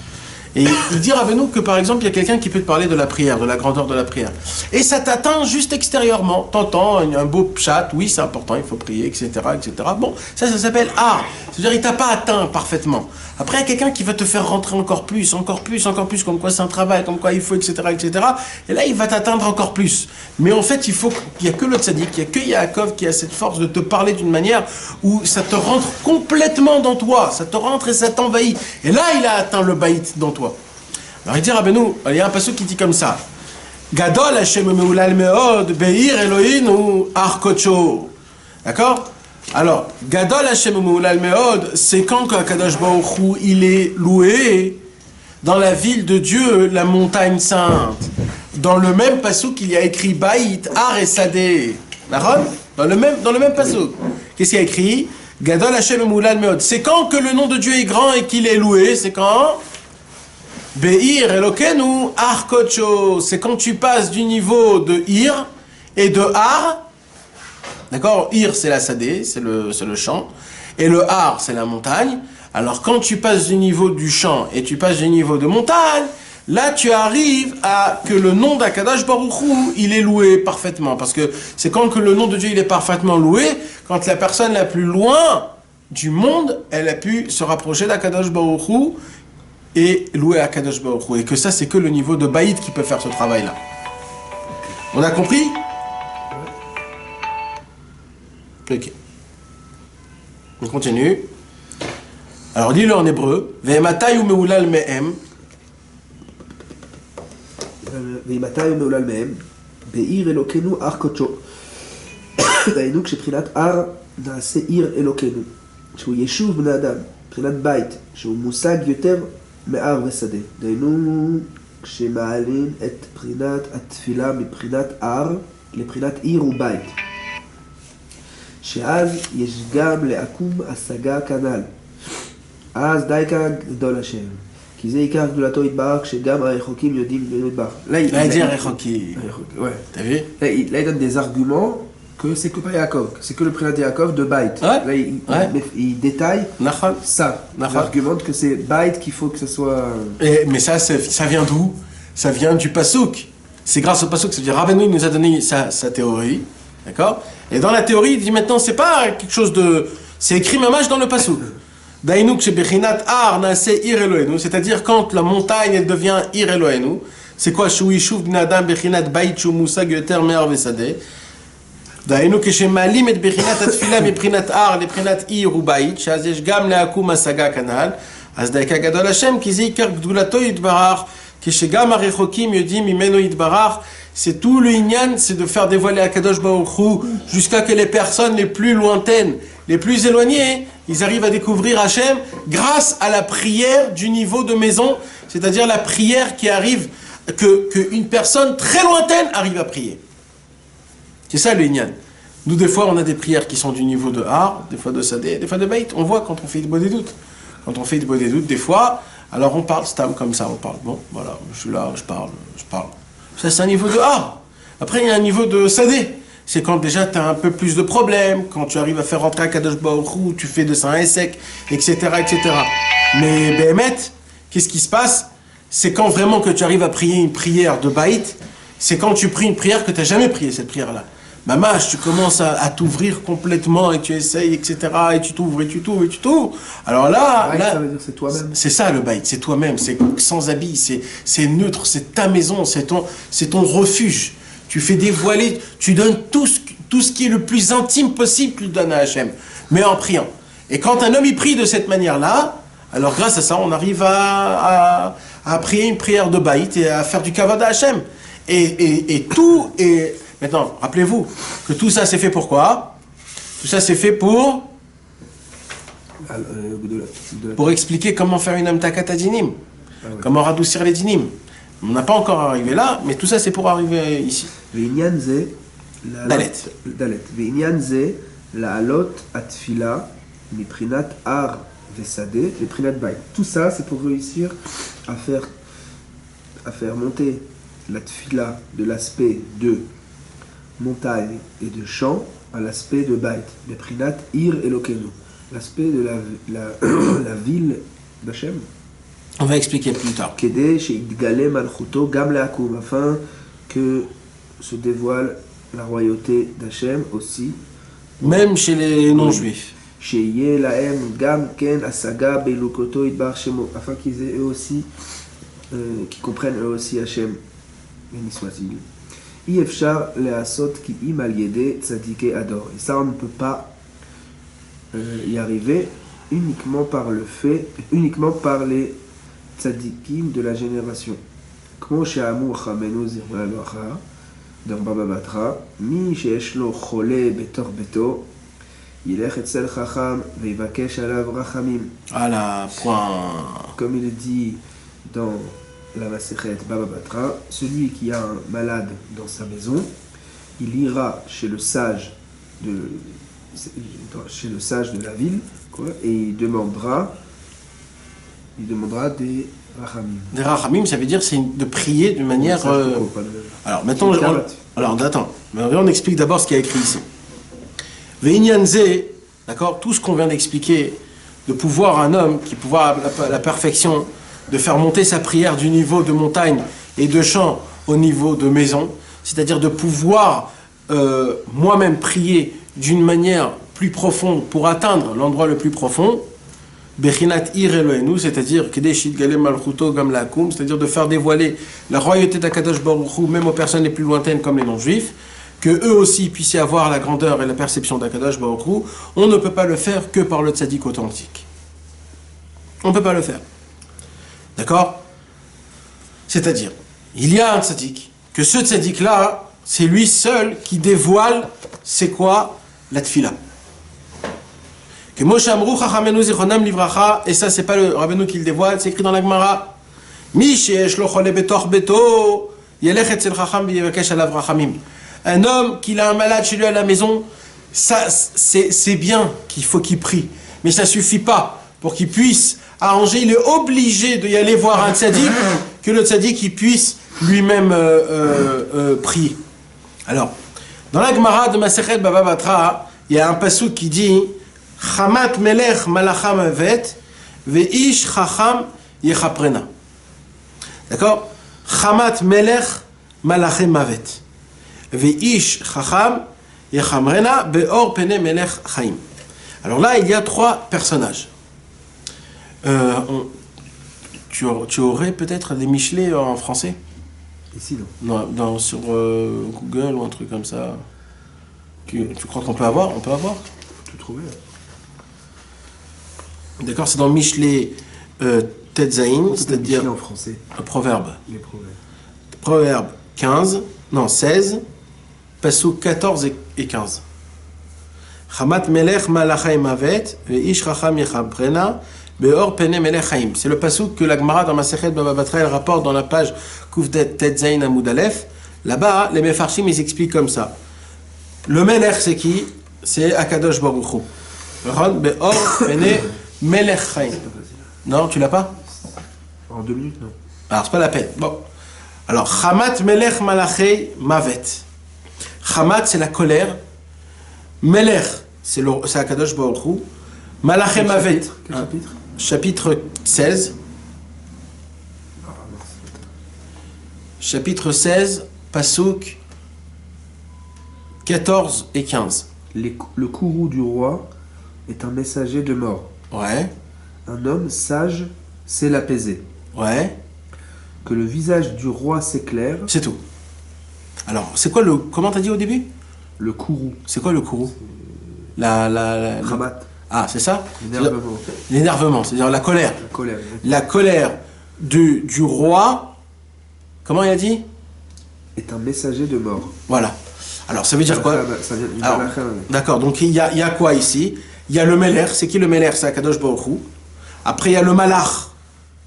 S1: Et il dit à nous que par exemple, il y a quelqu'un qui peut te parler de la prière, de la grandeur de la prière. Et ça t'atteint juste extérieurement. T'entends un beau pshat, oui, c'est important, il faut prier, etc., etc. Bon, ça s'appelle Har. C'est-à-dire, il t'a pas atteint parfaitement. Après, il y a quelqu'un qui va te faire rentrer encore plus, comme quoi c'est un travail, comme quoi il faut, etc., etc. Et là, il va t'atteindre encore plus. Mais en fait, il n'y a que le tzaddik, il n'y a que Yaakov qui a cette force de te parler d'une manière où ça te rentre complètement dans toi. Ça te rentre et ça t'envahit. Et là, il a atteint le baït dans toi. Alors, il dit Rabbeinu, il y a un passage qui dit comme ça. Gadol Hashem meulal meod, be'ir Elohim arkocho. D'accord? Alors, Gadol Hashem meulal meod, c'est quand Kadosh Baruch Hu, il est loué dans la ville de Dieu, la montagne sainte. Dans le même passouk, il y a écrit Baït, Har et Sadeh. D'accord? Dans le même passouk. Qu'est-ce qu'il y a écrit? Gadol Hashem meulal meod. C'est quand que le nom de Dieu est grand et qu'il est loué? C'est quand? Be'ir Elokenu Har Kocho. C'est quand tu passes du niveau de Ir et de Har. D'accord? Ir, c'est la Sadeh, c'est le champ. Et le Har, c'est la montagne. Alors, quand tu passes du niveau du champ et tu passes du niveau de montagne, là, tu arrives à que le nom d'Akadosh Baruch Hu, il est loué parfaitement. Parce que c'est quand que le nom de Dieu, il est parfaitement loué, quand la personne la plus loin du monde, elle a pu se rapprocher d'Akadosh Baruch Hu et louer Akadosh Baruch Hu. Et que ça, c'est que le niveau de Baït qui peut faire ce travail-là. On a compris? Ok. On continue. Alors, lis-le en hébreu. Ve'ematai umeulal mehem.
S4: ואימתי ומעולל מהם, בעיר אלוקינו הר קודשו. דהיינו כשבחינת הר נעשה עיר אלוקינו, שהוא יישוב בני אדם, מבחינת בית, שהוא מושג יותר מהר ושדה. דהיינו כשמעלים את בחינת התפילה מבחינת הר לבחינת עיר ובית. שאז יש גם לעקום השגה כנ"ל. אז די כגדול השם. כי זה עיקר גדולתו יתברך, שגם הרחוקים יודעים להיות יתברך.
S1: Là, il dit Rechoki.
S4: Ouais.
S1: T'as vu?
S4: Là, il donne des arguments que c'est que pas Yaakov, que c'est que le Prinat Yaakov de Bait.
S1: Ouais.
S4: Là, il détaille
S1: Nachal.
S4: ça. Il
S1: Nachal.
S4: argumente que c'est Bait qu'il faut que ce soit...
S1: Mais ça vient d'où? Ça vient du Passouk. C'est grâce au Passouk. C'est-à-dire, Rabbeinu nous a donné sa théorie. D'accord? Et dans la théorie, il dit maintenant, c'est pas quelque chose de... C'est écrit mamash dans le Passouk. Dainouk shebechinat ar naase ir Eloheinu. C'est-à-dire, quand la montagne, elle devient ir Eloheinu. C'est quoi? Shu yishuv bnei adam bechinat bait shu musag yoter me'ar vesadeh. דהיינו כשמעלים את בחינת התפילה מבחינת הר לבחינת עיר ובית, שאז יש גם להקום השגה כנ"ל, אז דייקה גדול השם, כי זה עיקר גדולתו יתברך, כשגם הרחוקים יודעים ממנו יתברך, c'est tout le inyan, c'est de faire dévoiler à Kadosh Baruch Hu, jusqu'à que les personnes les plus lointaines, les plus éloignées, ils arrivent à découvrir Hachem grâce à la prière du niveau de maison, c'est-à-dire la prière qui arrive, que une personne très lointaine arrive à prier. C'est ça le Inyan. Nous, des fois, on a des prières qui sont du niveau de Har, des fois de Sadeh, des fois de Beit. On voit quand on fait de des doutes. Quand on fait de des doutes, des fois, alors on parle stam comme ça, on parle. Bon, voilà, je suis là, je parle. Ça, c'est un niveau de Har. Après, il y a un niveau de Sadeh. C'est quand déjà tu as un peu plus de problèmes, quand tu arrives à faire rentrer à Kadosh Baruch Hu, tu fais de Saint et sec, etc., etc. Mais Béhémet, qu'est-ce qui se passe? C'est quand vraiment que tu arrives à prier une prière de Beit, c'est quand tu pries une prière que tu n'as jamais prié cette prière-là. Mamash, tu commences à t'ouvrir complètement et tu essayes, etc. Et tu t'ouvres, et tu t'ouvres, et tu t'ouvres. Alors là,
S4: ça veut dire c'est toi-même.
S1: C'est ça le Beit, c'est toi-même, c'est sans habit, c'est neutre, c'est ta maison, c'est ton refuge. Tu fais dévoiler, tu donnes tout ce qui est le plus intime possible, tu le donnes à Hachem, mais en priant. Et quand un homme y prie de cette manière-là, alors grâce à ça, on arrive à prier une prière de Beit et à faire du kavod à Hachem. Et tout est... Maintenant, rappelez-vous que tout ça c'est fait pour quoi? Tout ça c'est fait pour expliquer comment faire une amtakat dinim, comment radoucir les dinim. On n'a pas encore arrivé là, mais tout ça c'est pour arriver ici.
S4: Dalet. Ve'inyan ze la'alot atfila miprinat ar vesadeh miprinat bait. Tout ça c'est pour réussir à faire monter la tfila de l'aspect de montagne et de champ à l'aspect de Bait, Meprinat Ir Elokenu, l'aspect de la ville d'Hachem.
S1: On va expliquer plus tard.
S4: Kede she'idgale malchuto gam le'akum, afin que se dévoile la royauté d'Hachem aussi.
S1: Même chez les non-juifs.
S4: She'yeh lahem gam ken asaga beilukoto idbar shemo, afin qu'ils aient eux aussi, qu'ils comprennent eux aussi Hachem. Béni soit-il. Yefshar leasot ki im al yede tzadike ador. Et ça, on ne peut pas y arriver uniquement par les tzadikim de la génération. Comme chez Amour Chamenu Zirma Loacha, dans Baba Batra, mi sheyesh lo chole betor beto, yilech etzel chacham veivakesh alav rachamim.
S1: Voilà, point.
S4: Comme il est dit dans la Masechet Baba Batra, celui qui a un malade dans sa maison, il ira chez le sage de la ville, quoi, et il demandera des rachamim.
S1: Des rachamim, ça veut dire c'est de prier d'une manière. Alors maintenant, attends. On explique d'abord ce qu'il y a écrit ici. Ve'inyanze, d'accord, tout ce qu'on vient d'expliquer, de pouvoir un homme qui pouvoir la perfection, de faire monter sa prière du niveau de montagne et de champ au niveau de maison, c'est-à-dire de pouvoir moi-même prier d'une manière plus profonde pour atteindre l'endroit le plus profond, Bechinat Ir Eloheinu, c'est-à-dire Kedeshit Galem Malchuto Gam Lakum, c'est-à-dire de faire dévoiler la royauté d'Akadosh Baruch Hu, même aux personnes les plus lointaines comme les non-juifs, que eux aussi puissent avoir la grandeur et la perception d'Akadosh Baruch Hu. On ne peut pas le faire que par le tzaddik authentique. On ne peut pas le faire. D'accord? C'est-à-dire, il y a un tzaddik, que ce tzaddik-là, c'est lui seul qui dévoile c'est quoi la tfila. Que Moshe Amrou Chachamenu Zichronam Livracha, et ça c'est pas le Rabbeinu qui le dévoile, c'est écrit dans la Gemara. Mi sheyesh lo chole betor beto, yelech etzel chacham v'yevakesh alav rachamim. Un homme qui a un malade chez lui à la maison, ça c'est bien qu'il faut qu'il prie, mais ça suffit pas pour qu'il puisse arranger. Il est obligé d'y aller voir un tzaddik, que le tzaddik il puisse lui-même prier. Alors, Dans la Gemara de Masechet Baba Batra, il y a un pasuk qui dit Chamat melech malacham avet veish chacham yechaprena. D'accord? Chamat melech malachim avet veish chacham yechaprena beor pene melech chaim. Alors là, il y a 3 personnages. Tu aurais peut-être des Michelet en français?
S4: Ici, non.
S1: Non, sur Google ou un truc comme ça. Tu crois qu'on peut avoir? On peut avoir?
S4: Tout trouver.
S1: D'accord, c'est dans Michelet Tetzaïn, c'est-à-dire
S4: en français.
S1: Proverbe.
S4: Les proverbes.
S1: Proverbe 16, Pasuk 14 et 15. Chamat melech malachim avet veish chacham yechaprena beor pene melech chaim. C'est le pasuk que la Gemara dans Masechet Baba Batra elle rapporte dans la page Kufdet Tetzaïn Amud Aleph. Là-bas, les Mefarshim ils expliquent comme ça. Le melech c'est qui? C'est Akadosh Baruch Hu. Beor pene melech chaim. Non, tu l'as pas?
S4: En 2 minutes, non.
S1: Alors c'est pas la peine. Bon. Alors Chamat melech malachei mavet. Chamat c'est la colère. Melech c'est Akadosh Baruch Hu. Malachei mavet.
S4: Quel chapitre?
S1: Chapitre 16. Chapitre 16, Pasuk 14 et 15.
S4: Le courroux du roi est un messager de mort.
S1: Ouais,
S4: Un homme sage sait l'apaiser.
S1: ouais,
S4: Que le visage du roi s'éclaire.
S1: c'est tout. Alors, c'est quoi le... Comment t'as dit au début?
S4: Le courroux.
S1: C'est quoi le courroux?
S4: Chamat.
S1: Ah, c'est ça?
S4: L'énervement.
S1: L'énervement, c'est-à-dire la colère.
S4: La colère.
S1: La colère du roi, comment il a dit?
S4: Est un messager de mort.
S1: Voilà. Alors, ça veut dire quoi?
S4: Ça vient du
S1: Alors,
S4: malachim.
S1: d'accord, donc il y a quoi ici? Il y a le Melech, c'est qui le Melech? C'est Akadosh Baruch Hu. Après, il y a le Malach.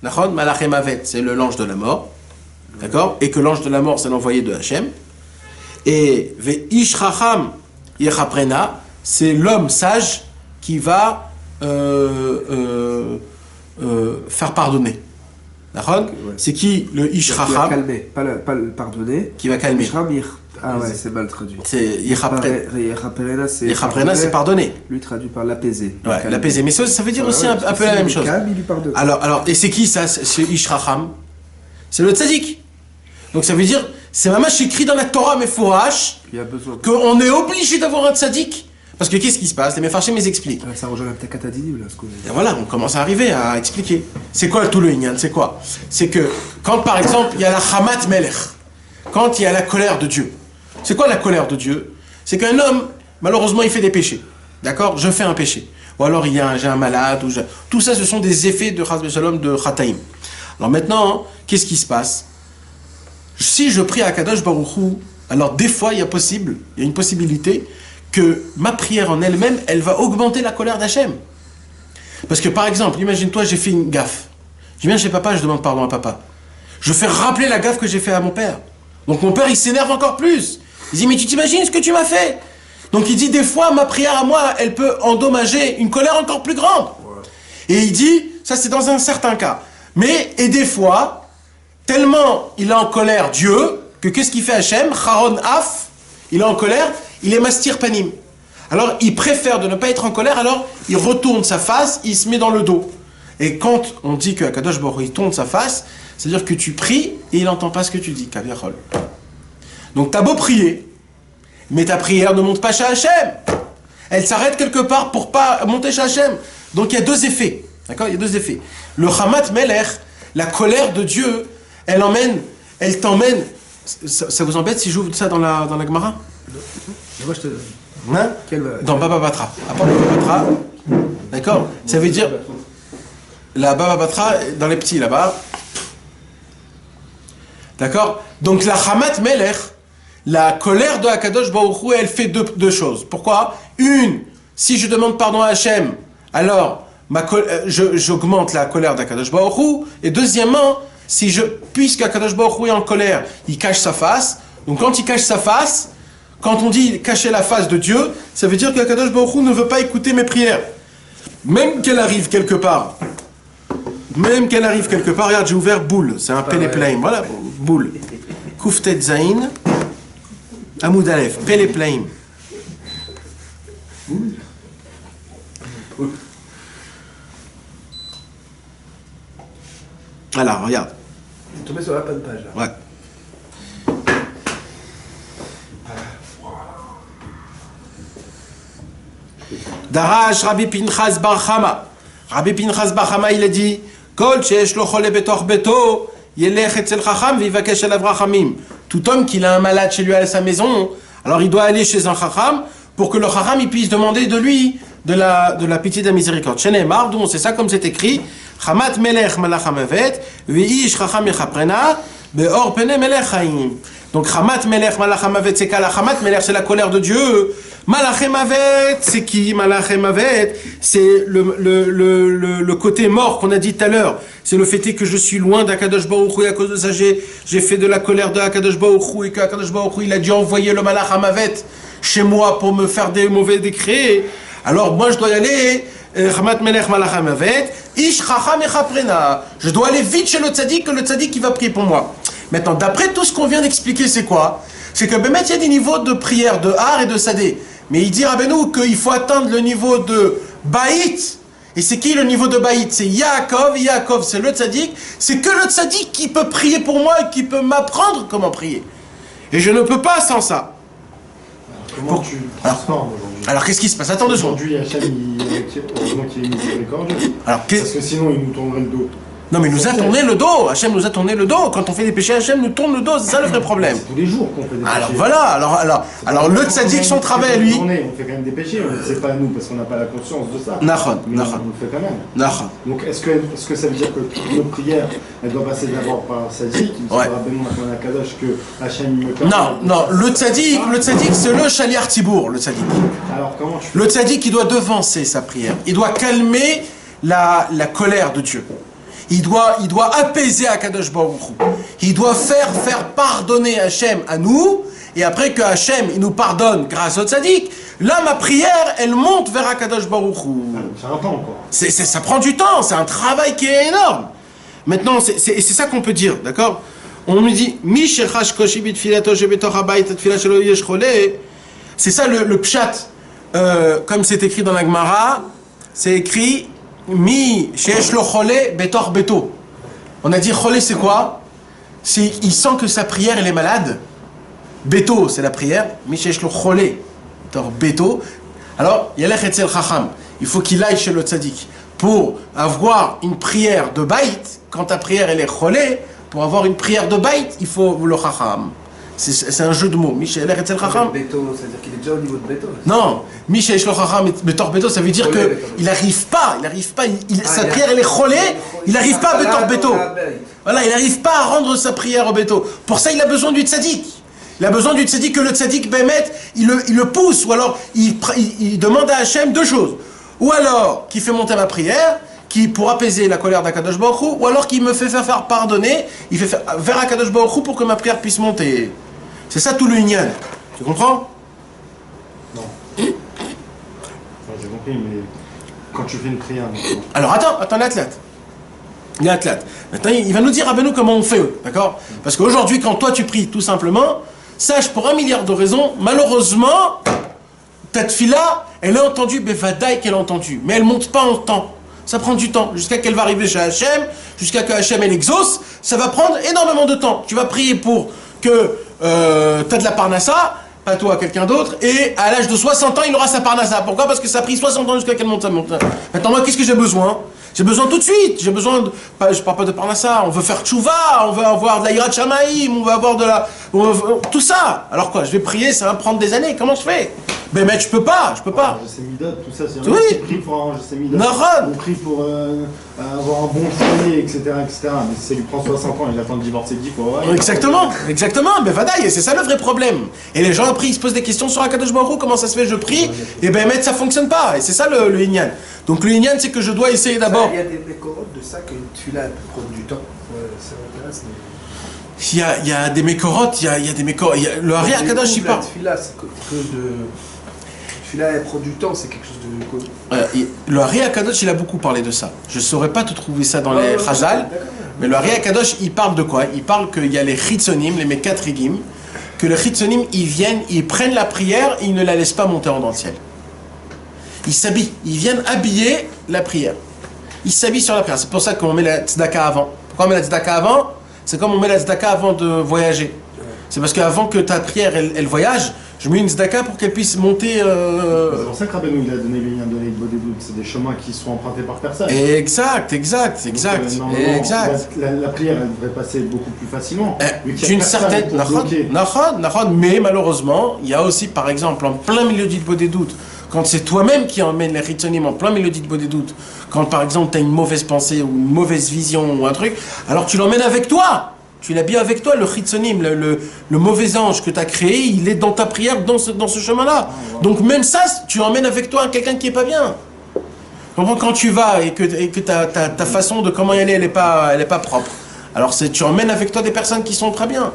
S1: D'accord? Malach et Mavet, c'est l'ange de la mort. D'accord? Et que l'ange de la mort, c'est l'envoyé de Hachem. Et Ve'ish Chacham Yechaprena, c'est l'homme sage qui va faire pardonner. D'accord?
S4: Ouais.
S1: C'est qui le Ish
S4: Qui va
S1: Chacham?
S4: calmer, pas le pardonner.
S1: Qui va calmer.
S4: Ah ouais, c'est mal traduit.
S1: C'est
S4: Yechaprena, c'est...
S1: Yechaprena, c'est pardonner.
S4: Lui traduit par l'apaiser.
S1: Ouais, l'apaiser. Mais ça veut dire aussi un peu la même chose.
S4: Il lui pardonne.
S1: Alors, et c'est qui ça, ce Ish Chacham? C'est le tzaddik. Donc ça veut dire, c'est mamash écrit dans la Torah Mefourash
S4: Il y a besoin.
S1: qu'on est obligé d'avoir un tzaddik. Parce que qu'est-ce qui se passe? Les Mefarshim les expliquent.
S4: Ça rejoint la Ptakat Adidim, là, ce qu'on
S1: Et voilà, on commence à arriver à expliquer. C'est quoi tout le Inyan? C'est quoi? C'est que quand par exemple il y a la Chamat Melech, quand il y a la colère de Dieu. C'est quoi la colère de Dieu? C'est qu'un homme, malheureusement, il fait des péchés. D'accord? Je fais un péché. Ou alors j'ai un malade. Tout ça, ce sont des effets de Chas Shalom, de Chataim. Alors maintenant, qu'est-ce qui se passe? Si je prie à Kadosh Baruch Hu, alors des fois, il y a une possibilité que ma prière en elle-même, elle va augmenter la colère d'Hachem. Parce que par exemple, imagine-toi, j'ai fait une gaffe. Je viens chez papa, je demande pardon à papa. Je fais rappeler la gaffe que j'ai fait à mon père. Donc mon père, il s'énerve encore plus. Il dit, mais tu t'imagines ce que tu m'as fait? Donc il dit, des fois, ma prière à moi, elle peut endommager une colère encore plus grande. Et il dit, ça c'est dans un certain cas. Et des fois, tellement il est en colère Dieu, que qu'est-ce qu'il fait Hachem? Charon Af, il est en colère, il est mastir panim. Alors il préfère de ne pas être en colère, alors il retourne sa face, il se met dans le dos. Et quand on dit que Akadosh Baruch Hu, il tourne sa face, c'est-à-dire que tu pries et il n'entend pas ce que tu dis, Kaviachol. Donc t'as beau prier, mais ta prière ne monte pas chez Hachem. Elle s'arrête quelque part pour pas monter chez Hachem. Donc il y a 2 effets. D'accord? Il y a 2 effets. Le Chamat Melech, la colère de Dieu, elle t'emmène. Ça vous embête si j'ouvre ça dans la Gemara?
S4: Moi, je te...
S1: Hein? Dans Baba Batra. À part le Baba Batra. D'accord? Ça veut dire. La Baba Batra, dans les petits là-bas. D'accord? Donc la Chamat Melech, la colère de Akadosh Baruch Hu, elle fait deux choses. Pourquoi? Une, si je demande pardon à Hachem, alors j'augmente la colère d'Akadosh Baruch Hu. Et deuxièmement, puisque Akadosh Baruch Hu est en colère, il cache sa face. Donc quand il cache sa face, quand on dit cacher la face de Dieu, ça veut dire qu'Akadosh Baruch Hu ne veut pas écouter mes prières. Même qu'elle arrive quelque part. Regarde, j'ai ouvert boule. C'est un pénéplaim. Voilà, boule. Kuftet Zain. Amoud Aleph, Pele Plaim. Alors, regarde.
S4: Il est tombé sur la bonne page là.
S1: Ouais. Darash Rabbi Pinchas Bar Chama. Rabbi Pinchas Bar Chama, il a dit Kol sheyesh lo chole betor beto, yelech etzel chacham vivakesh elav rachamim. Tout homme qui a un malade chez lui à sa maison, alors il doit aller chez un chacham pour que le chacham il puisse demander de lui de la pitié de la miséricorde. Chez Mardon, c'est ça comme c'est écrit. Chamat melech malach hamavet, veish chacham yechaprena, beor pene melech chaim. Donc Chamat melech malach hamavet, c'est qu'à la Chamat melech, c'est la colère de Dieu. Malach hamavet, c'est qui? Malach hamavet, c'est le côté mort qu'on a dit tout à l'heure. C'est le fait que je suis loin d'Akadosh Baruch Hu, et à cause de ça j'ai fait de la colère de Akadosh Baruch Hu, et qu'Akadosh Baruch Hu il a dû envoyer le malach hamavet chez moi pour me faire des mauvais décrets. Alors moi je dois y aller. Chamat melech malach hamavet, ish chacham yechaprena. Je dois aller vite chez le tzaddik, que le tzaddik il va prier pour moi. Maintenant, d'après tout ce qu'on vient d'expliquer, c'est quoi? C'est que Bémet, il y a des niveaux de prière, de har et de sadé. Mais il dit Rabbeinu qu'il faut atteindre le niveau de baït. Et c'est qui le niveau de baït? C'est Yaakov. Yaakov, c'est le tzaddik. C'est que le tzaddik qui peut prier pour moi et qui peut m'apprendre comment prier. Et je ne peux pas sans ça.
S3: Comment tu transformes aujourd'hui?
S1: Alors, qu'est-ce qui se passe? Attends 2 secondes.
S3: Aujourd'hui, Hachem, heureusement qu'il est miséricordieux.
S1: Alors,
S3: Parce que sinon, il nous tournerait le dos.
S1: Non, mais il nous a tourné le dos. Hachem nous a tourné le dos. Quand on fait des péchés, Hachem nous tourne le dos. C'est ça le vrai problème.
S3: C'est tous les jours qu'on fait des péchés.
S1: Alors voilà. Alors le tzaddik, son travail à lui.
S3: On fait quand même des péchés. C'est pas nous parce qu'on n'a pas la conscience de ça.
S1: Nachon,
S3: Mais
S1: nachon.
S3: on le fait quand même.
S1: Nachon.
S3: Donc est-ce que ça veut dire que nos prières, elles doivent passer d'abord par tzaddik, qui me
S1: Ouais.
S3: sera bémon à Kadosh, que Hachem me permet.
S1: Non, le tzaddik, c'est le shaliach tibour, le tzaddik.
S3: Alors comment tu fais?
S1: Le tzaddik, il doit devancer sa prière. Il doit calmer la colère de Dieu. Il doit apaiser Akadosh Baruch Hu. Il doit faire pardonner Hachem à nous. Et après que Hachem, il nous pardonne grâce au tzaddik, là, ma prière, elle monte vers Akadosh Baruch Hu.
S3: C'est un temps encore.
S1: Ça prend du temps, c'est un travail qui est énorme. Maintenant, c'est ça qu'on peut dire, d'accord? On nous dit, Mi shechash koshi bitfilato shebetor habayit atfila shelo yesh chole. C'est ça le pshat. Comme c'est écrit dans la Gemara, c'est écrit Mi sheyesh lo chole betor beto. On a dit chole, c'est quoi? Il sent que sa prière, elle est malade. Beto, c'est la prière. Mi sheyesh lo chole betor beto. Alors, yalech etzel chacham. Il faut qu'il aille chez le tzaddik pour avoir une prière de baït. Quand ta prière elle est cholée, pour avoir une prière de baït, il faut le chacham. C'est un jeu de mots. Michel Etzel chacham.
S4: Beto, c'est-à-dire qu'il est déjà au niveau de Beto.
S1: Non, Michel le chacham betor beto, ça veut dire que il n'arrive pas. Sa prière elle est cholée. Il n'arrive pas à betor beto. Voilà, il n'arrive pas à rendre sa prière au beto. Pour ça, il a besoin du tzaddik. Il a besoin du tzaddik, que le tzaddik Bémet, il le pousse, ou alors il demande à Hachem 2 choses. Ou alors, qu'il fait monter ma prière, pour apaiser la colère d'Akadosh Baruch Hu, ou alors qu'il me fait faire pardonner, il fait faire vers Akadosh Baruch Hu pour que ma prière puisse monter. C'est ça tout le inyan. Tu comprends?
S3: Non. Enfin, j'ai compris, mais quand tu fais une prière.
S1: Alors attends, l'athlète. Maintenant, il va nous dire à Benoît comment on fait, d'accord? Parce qu'aujourd'hui, quand toi tu pries, tout simplement, sache pour 1 milliard de raisons, malheureusement, ta tfila, elle est entendue, bevadaï qu'elle est entendue, mais elle monte pas en temps. Ça prend du temps, jusqu'à qu'elle va arriver chez Hachem, jusqu'à que Hachem elle exauce, ça va prendre énormément de temps. Tu vas prier pour que tu as de la parnassa, pas toi, quelqu'un d'autre, et à l'âge de 60 ans, il aura sa parnassa. Pourquoi? Parce que ça a pris 60 ans jusqu'à qu'elle monte. Maintenant, moi, qu'est-ce que j'ai besoin? J'ai besoin tout de suite. J'ai besoin de... Je parle pas de parnassa, on veut faire tchouva, on veut avoir de la hirat shamaïm, on veut avoir de la... tout ça. Alors quoi? Je vais prier, ça va prendre des années. Comment je fais? Ben mec, je peux pas.
S3: Je sais midot, tout ça, c'est
S1: oui.
S3: qui prie pour avoir je sais midot.
S1: Nahon.
S3: On prie pour avoir un bon foyer, etc., etc. Mais si ça lui prend 60 ans, il attend de divorcer 10 fois. Ouais,
S1: Exactement, ben vadaï, et c'est ça le vrai problème. Et les gens après ils se posent des questions sur Akadosh Baruch Hu, comment ça se fait, je prie, et ben mec, ça fonctionne pas, et c'est ça le inyan. Donc le inyan, c'est que je dois essayer d'abord.
S4: Il y a des mécorotes de ça que tu l'as prendre du temps. Ouais, ça m'intéresse.
S1: Il y a des mécorotes, il y a des mécorotes. Le Hari Akadosh, il parle.
S4: Tfila, c'est quelque chose de. Tfila, elle prend du temps, c'est quelque chose de.
S1: Le Hari Akadosh, il a beaucoup parlé de ça. Je saurais pas te trouver ça dans les Chazal, mais le Hari Akadosh, il parle de quoi? Il parle qu'il y a les Chitzonim, les Mekatrigim, que les Chitzonim, ils viennent, ils prennent la prière, ils ne la laissent pas monter en dans le ciel. Ils s'habillent, ils viennent habiller la prière. Ils s'habillent sur la prière. C'est pour ça qu'on met la tzedaka avant. Pourquoi on met la tzedaka avant? C'est comme on met la tzedaka avant de voyager. C'est parce qu'avant que ta prière, elle voyage, je mets une tzedaka pour qu'elle puisse monter...
S3: C'est pour ça que Rabbeinu il a donné les liens de l'Eid Bodedut. C'est des chemins qui sont empruntés par personne.
S1: Exact.
S3: La prière, elle devrait passer beaucoup plus facilement.
S1: D'une certaine... Mais malheureusement, il y a aussi, par exemple, en plein milieu d'Eid Bodedut, quand c'est toi-même qui emmènes les Chitzonim en plein milieu d'Eid Bodedut, quand par exemple tu as une mauvaise pensée ou une mauvaise vision ou un truc, alors tu l'emmènes avec toi. Tu l'habilles avec toi, le Chitzonim, le mauvais ange que tu as créé, il est dans ta prière, dans ce chemin-là. Donc même ça, tu emmènes avec toi quelqu'un qui est pas bien. Quand tu vas et que ta façon de comment y aller, elle est pas propre. Alors tu emmènes avec toi des personnes qui sont très bien.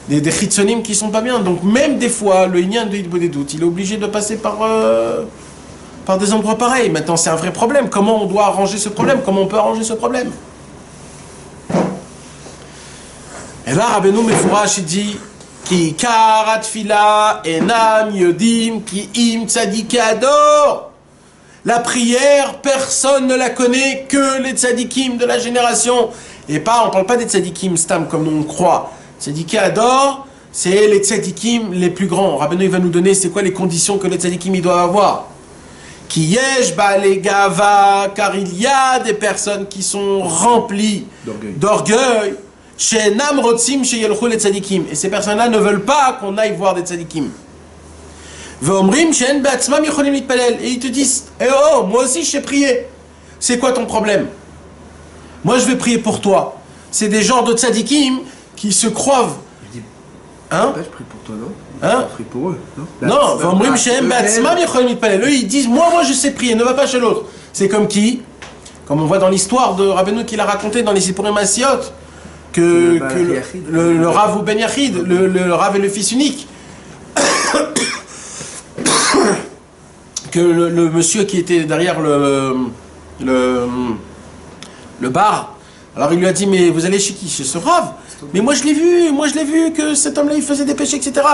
S1: Des Chitzonim qui sont pas bien. Donc même des fois, le Inyan de Eid Bodedut, il est obligé de passer par des endroits pareils. Maintenant, c'est un vrai problème. Comment on doit arranger ce problème? Comment on peut arranger ce problème? Et là, Rabbeinu Mefourash, il dit Ki karat fila enam yodim ki im tzadike ador. La prière, personne ne la connaît que les tzadikim de la génération. Et on ne parle pas des tzadikim stam comme nous on croit. Tzadike ador, c'est les tzadikim les plus grands. Rabbeinu il va nous donner c'est quoi les conditions que les tzadikim ils doivent avoir. Ki yesh ba'alei gava, car il y a des personnes qui sont remplies d'orgueil. She'enam rotzim sheyelchu les tzadikim. Et ces personnes-là ne veulent pas qu'on aille voir des tzadikim. Ve'omrim she'en be'atzmam yocholim litpalel. Et ils te disent, moi aussi je sais prier. C'est quoi ton problème? Moi je vais prier pour toi. C'est des genres de tzadikim qui se croient. Hein?
S4: Je prie pour toi, non?
S1: Hein?
S4: Je prie pour eux, non?
S1: Non, ve'omrim she'en be'atzmam yocholim litpalel. Eux ils disent, moi je sais prier, ne va pas chez l'autre. C'est comme qui? Comme on voit dans l'histoire de Rabbeinu qu'il a raconté dans les Sipurim Asiot. Que le Rav ou Ben Yachid, le Rav est le fils unique. Que le monsieur qui était derrière le bar, alors il lui a dit, mais vous allez chez qui? Chez ce Rav? Mais moi je l'ai vu que cet homme-là il faisait des péchés, etc.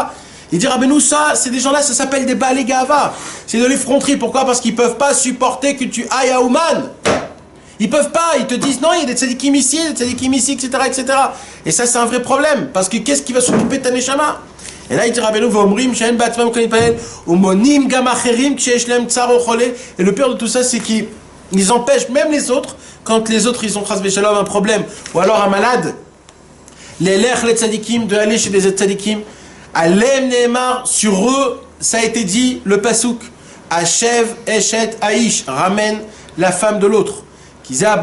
S1: Il dit, Rabbeinu, ça, c'est des gens-là, ça s'appelle des Baalei Gava. C'est de l'effronterie. Pourquoi? Parce qu'ils ne peuvent pas supporter que tu ailles à Ouman. Ils peuvent pas, ils te disent non, il y a des tzadikim ici, etc., etc. Et ça, c'est un vrai problème, parce que qu'est-ce qui va s'occuper de ta neshama? Et là, il dit Rabbeinu, v'omrim, she'en ba'atzmam kohen palel, umonim gam acherim, ksheyesh lehem tsar o chole. Et le pire de tout ça, c'est qu'ils empêchent même les autres, quand les autres, ils ont chas v'shalom un problème, ou alors un malade, les lech les tzadikim, de aller chez des tzadikim, alem neemar, sur eux, ça a été dit, le pasouk, Hashev eshet aish, ramène la femme de l'autre. Car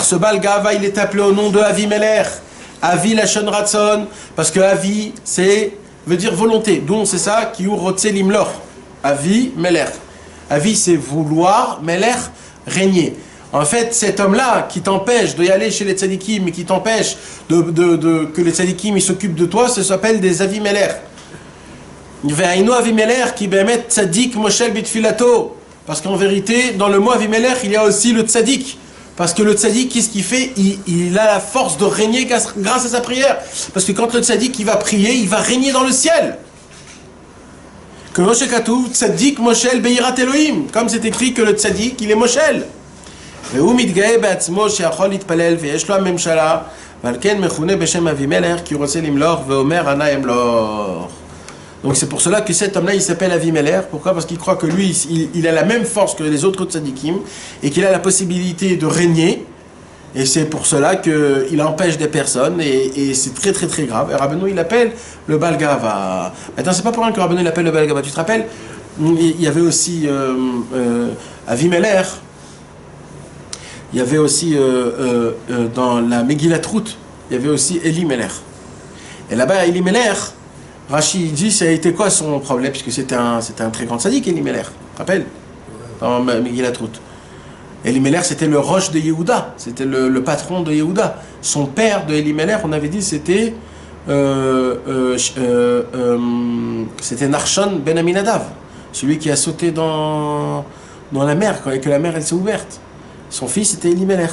S1: ce Baal Gava, il est appelé au nom de Avimelech. Avi Lashon Ratson, parce que Avi, veut dire volonté. D'où on sait ça, qui rotse limlor. Avi Melech. Avi, c'est vouloir, Melech, régner. En fait, cet homme-là qui t'empêche d'y aller chez les tzadikim, et qui t'empêche que les tzadikim ils s'occupent de toi, ça s'appelle des Avimelech. Ve'ainu Avimelech qui bemet tzadik moshel bitfilato. Parce qu'en vérité, dans le mot Avimelech, il y a aussi le tzaddik. Parce que le tzaddik, qu'est-ce qu'il fait? Il a la force de régner grâce à sa prière. Parce que quand le tzaddik, il va prier, il va régner dans le ciel. Que Moshe Katuv, tzaddik moshel beirat Elohim. Comme c'est écrit que le tzaddik, il est moshel. Ve'u mitgae be'atzmo she'achol litpalel ve'yesh lo ha'memshala ve'al ken mechune b'shem Avimelech ki rotze limlor ve'omer ana emlor. Donc c'est pour cela que cet homme-là, il s'appelle Avimelech. Pourquoi? Parce qu'il croit que lui, il a la même force que les autres tzadikim et qu'il a la possibilité de régner. Et c'est pour cela qu'il empêche des personnes et c'est très très très grave. Et Rabbeinu, il l'appelle le Baal Gava. Maintenant, c'est pas pour rien que Rabbeinu l'appelle le Baal Gava. Tu te rappelles? Il y avait aussi Avimelech. Il y avait aussi dans la Megillat Ruth, il y avait aussi Elimelech. Et là-bas, Elimelech, Rashi dit, ça a été quoi son problème? Puisque c'était un très grand tzaddik, Elimelech. Tu te rappelles? Dans Megillat Ruth. Elimelech, c'était le roche de Yehuda. C'était le patron de Yehuda. Son père de Elimelech, on avait dit, c'était Narshon ben Aminadav. Celui qui a sauté dans la mer, et que la mer, elle s'est ouverte. Son fils, c'était Elimelech.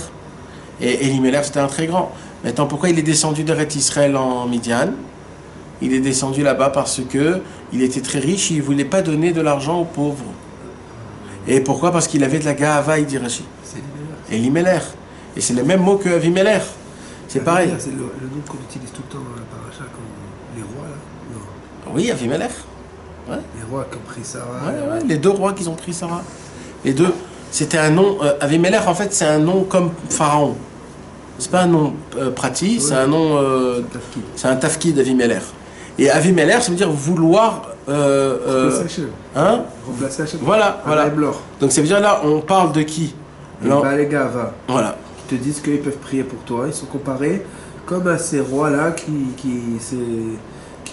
S1: Et Elimelech, c'était un très grand. Maintenant, pourquoi il est descendu d'Eretz Israël en Midian? Il est descendu là-bas parce que il était très riche et il ne voulait pas donner de l'argent aux pauvres. Et pourquoi? Parce qu'il avait de la Gahava, il dit Rashi.
S4: C'est Elimelech.
S1: Elimelech. Et c'est le même mot que Avimelech. C'est pareil.
S4: C'est le nom qu'on utilise tout le temps dans la paracha, comme les rois, là. Non.
S1: Oui, Avimelech. Ouais.
S4: Les rois qui ont pris Sarah.
S1: Ouais, les deux rois qui ont pris Sarah. Les deux. C'était un nom. Avimelech, en fait, c'est un nom comme Pharaon. C'est pas un nom pratique, c'est un nom. C'est un tafkid d'Avimelech. Et Avimelech, ça veut dire vouloir. Hein?
S4: Remplacer Hachem.
S1: Voilà, voilà. Donc ça veut dire là, on parle de qui?
S4: Les Gava.
S1: Voilà.
S4: Qui te disent qu'ils peuvent prier pour toi. Ils sont comparés comme à ces rois-là qui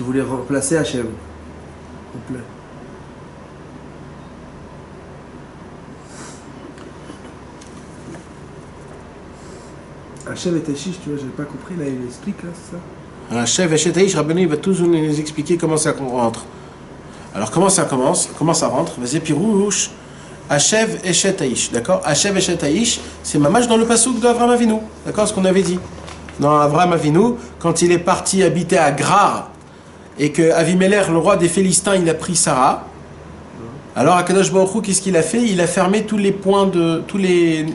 S4: voulaient remplacer Hachem. Complet. Hachem et Tashish, tu vois, j'avais pas compris, là il explique, là, c'est ça?
S1: Hachem et Shetaïch, Rabbeinu, il va tous nous expliquer comment ça rentre. Alors comment ça commence? Comment ça rentre? Vas-y, Pirouche. Hachev et Shetaïch, d'accord? Hachev et Shetaïch, c'est mamash dans le passouk d'Avraham Avinu, d'accord? Ce qu'on avait dit. Dans Avraham Avinu, quand il est parti habiter à Grar, et que Avimelech, le roi des Philistins, il a pris Sarah, alors Akadosh Baruch Hu, qu'est-ce qu'il a fait? Il a fermé tous les points de... tous les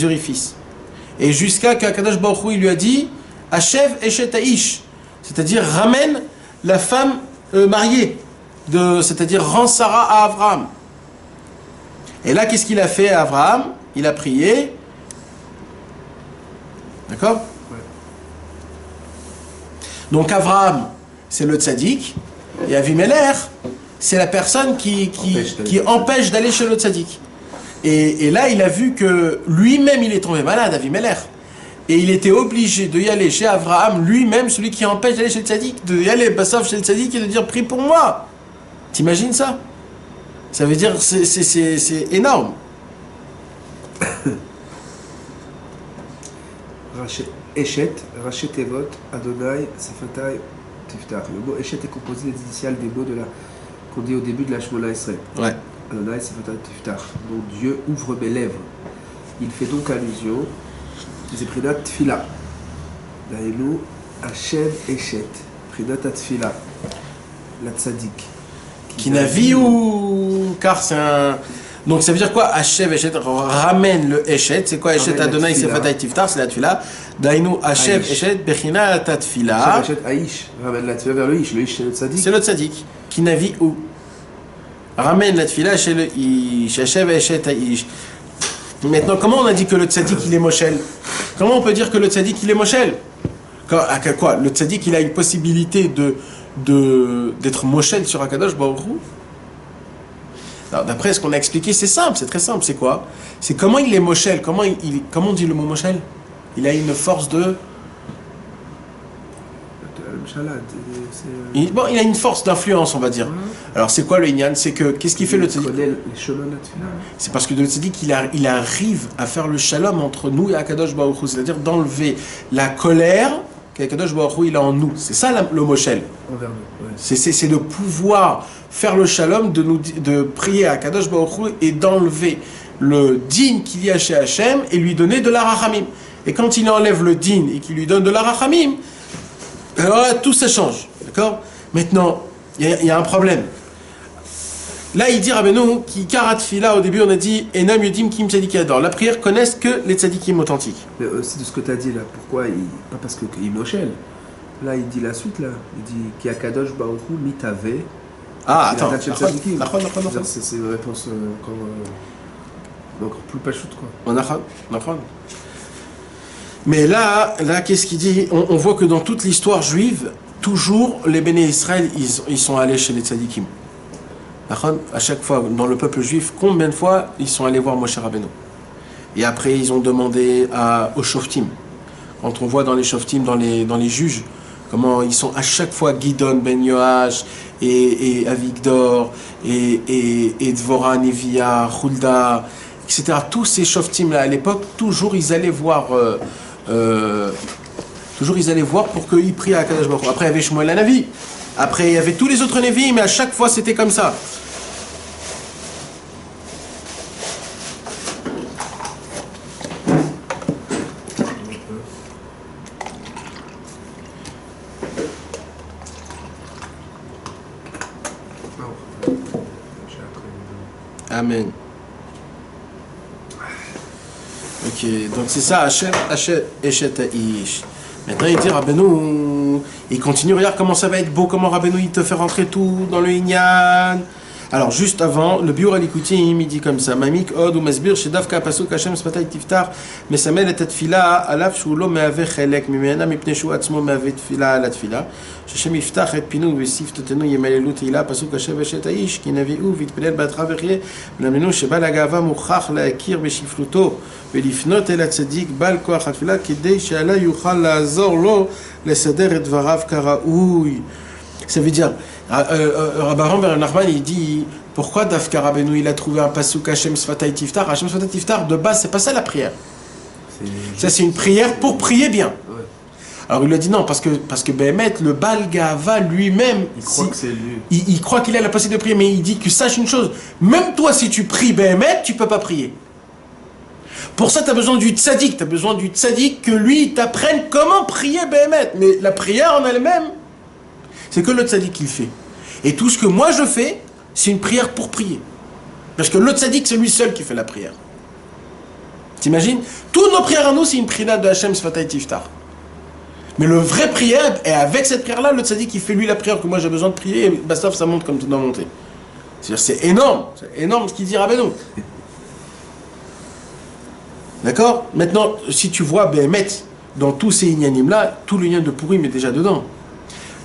S1: orifices. Et jusqu'à qu'Akadosh Baruch Hu, il lui a dit Hachev et Shetaïch, c'est-à-dire ramène la femme mariée, c'est-à-dire rends Sarah à Abraham. Et là, qu'est-ce qu'il a fait à Abraham? Il a prié. D'accord?
S4: Ouais.
S1: Donc Abraham, c'est le tzaddik, et Avimelech, c'est la personne qui empêche d'aller chez le tzaddik. Et là, il a vu que lui-même, il est tombé malade, Avimelech. Et il était obligé de y aller chez Abraham, lui-même, celui qui empêche d'aller chez le tzaddik, de y aller sauf chez le tzaddik et de dire prie pour moi. T'imagines ça? Ça veut dire c'est énorme.
S4: Eshet, Rachet Tevot, Adonai, Sefatai, Tiftach. Le mot Eshet est composé des initiales des mots qu'on dit au début de la Shemona Esrei.
S1: Ouais.
S4: Adonai, Sefatai, Tiftach. Donc Dieu ouvre mes lèvres. Il fait donc allusion. C'est Prinat Tfila. Daïnou, Hachem Eshet. Prinat Tfila. La Tzadik.
S1: Qui n'a vu ou. Car c'est un. Donc ça veut dire quoi? Hachem Eshet ramène le Eshet. C'est quoi Eshet? Adonai Sefatai Tiftar, c'est la Tfila. Daïnou Hachem Eshet Bechina Tatfila.
S4: Hachem Eshet Aïsh. Ramène la Tfila vers le Ish. Le Ish c'est le Tzadik.
S1: C'est le Tzadik. Qui n'a vu où? Ramène la Tfila chez le Ish. Hachem Eshet Aïsh. Maintenant, comment on a dit que le Tzadik il est Moshel? Comment on peut dire que le Tzadik il est Moshel? Quoi? Le Tzadik il a une possibilité d'être Moshel sur Akadosh Baruch Hu? D'après ce qu'on a expliqué, c'est simple, c'est très simple. C'est quoi? C'est comment il est Moshel. Comment on dit le mot Moshel? Il a une force de... Il a une force d'influence, on va dire. Alors c'est quoi le Inyan? C'est que, qu'est-ce qui fait le Tzadik? C'est parce que le Tzadik, il arrive à faire le shalom entre nous et Akadosh Baruch Hu, c'est-à-dire d'enlever la colère qu'Akadosh Baruch Hu il a en nous. C'est ça le Moshel.
S4: Envers nous. Ouais.
S1: C'est de pouvoir faire le shalom, de prier à Akadosh Baruch Hu et d'enlever le din qu'il y a chez Hachem et lui donner de la rachamim. Et quand il enlève le din et qu'il lui donne de la rachamim, alors là, tout ça change. D'accord? Maintenant, il y a un problème. Là, il dit Rabbeinu, qui karat fila, au début, on a dit Enam yudim kim tzadik ador. La prière connaissent que les tzadikim authentiques.
S4: Mais aussi de ce que tu as dit là, pourquoi pas parce qu'il Moshel. Là, il dit la suite, là. Il dit Ki akadosh baruch hu mitave.
S1: Ah, attends.
S4: C'est une réponse encore plus pachoute, quoi.
S1: Mais là qu'est-ce qu'il dit? On voit que dans toute l'histoire juive, toujours les béné Israël, ils sont allés chez les tzadikim. À chaque fois, dans le peuple juif, combien de fois ils sont allés voir Moshe Rabbeinu? Et après, ils ont demandé aux shoftim. Quand on voit dans les shoftim, dans les juges, comment ils sont à chaque fois Gidon ben Yoash et Avigdor et Dvorah Nevia, Hulda, etc. Tous ces shoftim là à l'époque, toujours ils allaient voir pour qu'ils prient à Akadosh Baruch Hu. Après il y avait Shmuel Hanavi, après il y avait tous les autres Nevi, mais à chaque fois c'était comme ça. Amen. Ok, donc c'est ça, Hachem, Eshet Aish. Maintenant il dit Rabbeinu, il continue, regarde comment ça va être beau, comment Rabbeinu il te fait rentrer tout dans le Inyan. Alors juste avant, le Biur al-Ikutim, il dit comme ça, Mamik od ou masbir shedavka pasuk Hashem sfatay tiftar mesamel et tefila alaf shu lo meave chelek mimena mipnei shu atzmo meave tefila ala tefila Hashem yiftach et pinu vesif totenu yemalelu teila pasuk Hashem veshet aish ki naviu vitpelel batra vechye v'lamenu sheba lagava muchach laakir beshifluto ולפנות אל הצדיק בעל כוח התפילה כדי שעלה יוכל לעזור לו לסדר את דבריו כראוי. Ça veut dire, Rabbaran Ber Nachman il dit pourquoi Dafka Rabbeinu il a trouvé un pasuk Hashem Sfatay Tiftar. Hashem Sfatay Tiftar de base c'est pas ça la prière. Ça c'est une prière pour prier bien. Ouais. Alors il lui a dit non parce que Behemet le Baal Gava lui-même
S3: il croit que c'est lui.
S1: Il croit qu'il a la possibilité de prier, mais il dit que sache une chose, même toi si tu pries Behemet tu peux pas prier. Pour ça, tu as besoin du tzaddik. Tu as besoin du tzaddik que lui t'apprenne comment prier Behemet. Mais la prière en elle-même, c'est que le tzaddik il fait. Et tout ce que moi je fais, c'est une prière pour prier. Parce que le tzaddik, c'est lui seul qui fait la prière. T'imagines? Toutes nos prières à nous, c'est une prière de Hashem Sfatay Tiftar. Mais le vrai prière, et avec cette prière-là, le tzaddik il fait lui la prière que moi j'ai besoin de prier, et bastaf, ça monte comme tout doit monter. C'est-à-dire, c'est énorme ce qu'il dit Rabbeinu. D'accord? Maintenant, si tu vois Behemet, dans tous ces inyanim-là, tout le lien de Purim est déjà dedans.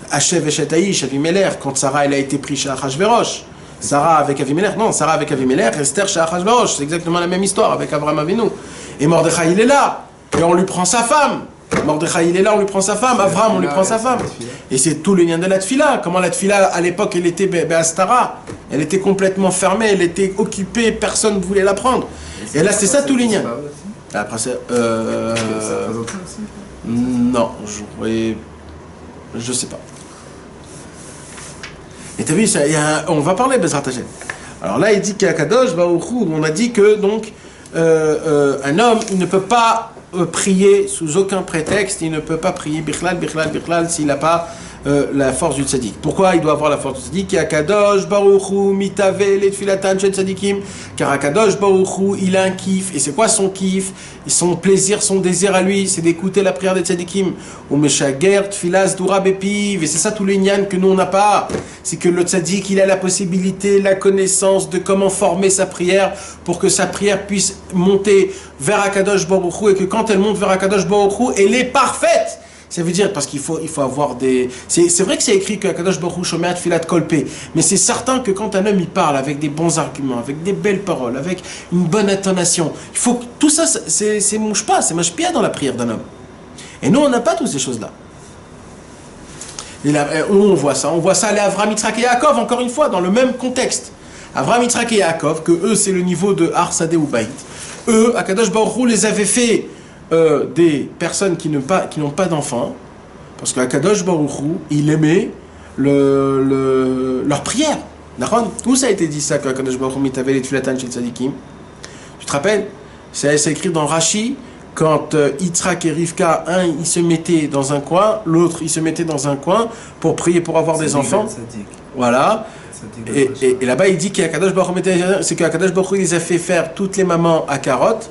S1: Hachev et Shetaïsh, Avimelech, quand Sarah elle a été prise chez Achashverosh. Sarah avec Avimelech, non, Sarah avec Avimelech, Esther chez Achashverosh. C'est exactement la même histoire avec Abraham Avinu. Et Mordechai il est là, et on lui prend sa femme. Mordechai il est là, on lui prend sa femme. Abraham, on lui prend sa femme. Et c'est tout le lien de la tfila. Comment la tfila, à l'époque, elle était Be'astara. Elle était complètement fermée, elle était occupée, personne ne voulait la prendre. Et là, c'est ça tout le lien. Après ça, non, je sais pas. Et t'as vu, ça, on va parler Bezrat Hashem. Alors là, il dit qu'Akadosh Baruch Hu, on a dit que donc un homme, il ne peut pas prier sous aucun prétexte, il ne peut pas prier Bichlal s'il n'a pas la force du tzaddik. Pourquoi il doit avoir la force du tzaddik? Akadosh Baruch Hu mitavel et tfilatan shel tzaddikim. Car Akadosh Baruch Hu, il a un kiff. Et c'est quoi son kiff? Son plaisir, son désir à lui, c'est d'écouter la prière des tzaddikim. Ou meshager tfilas dura bepiv. Et c'est ça tout le nyan que nous on n'a pas. C'est que le tzaddik, il a la possibilité, la connaissance de comment former sa prière pour que sa prière puisse monter vers Akadosh Baruch Hu et que quand elle monte vers Akadosh Baruch Hu, elle est parfaite. Ça veut dire, parce qu'il faut avoir des... C'est vrai que c'est écrit que Akadosh Baruch Hu shomer tfilat kolpe, mais c'est certain que quand un homme il parle avec des bons arguments, avec des belles paroles, avec une bonne intonation, il faut que tout ça, c'est mouche-pas, c'est mashpia dans la prière d'un homme. Et nous, on n'a pas toutes ces choses-là. Et là, on voit ça à Avraham, Yitzhak et Yaakov, encore une fois, dans le même contexte. Avraham, Yitzhak et Yaakov, que eux, c'est le niveau de Har, Sadeh ou Baït. Eux, Akadosh Baruch Hu les avait fait des personnes qui n'ont pas d'enfants, parce qu'Akadosh Baruch Hu, il aimait leur prière. Où ça a été dit ça, qu'Akadosh Baruch Hu mitavel et tfilatan shel tzadikim? Tu te rappelles? C'est écrit dans Rashi, quand Yitzhak et Rivka, un il se mettait dans un coin, l'autre il se mettait dans un coin pour prier pour avoir des enfants. Voilà. Et là-bas il dit qu'Akadosh Baruch Hu, c'est qu'Akadosh Baruch Hu les a fait faire toutes les mamans à carottes.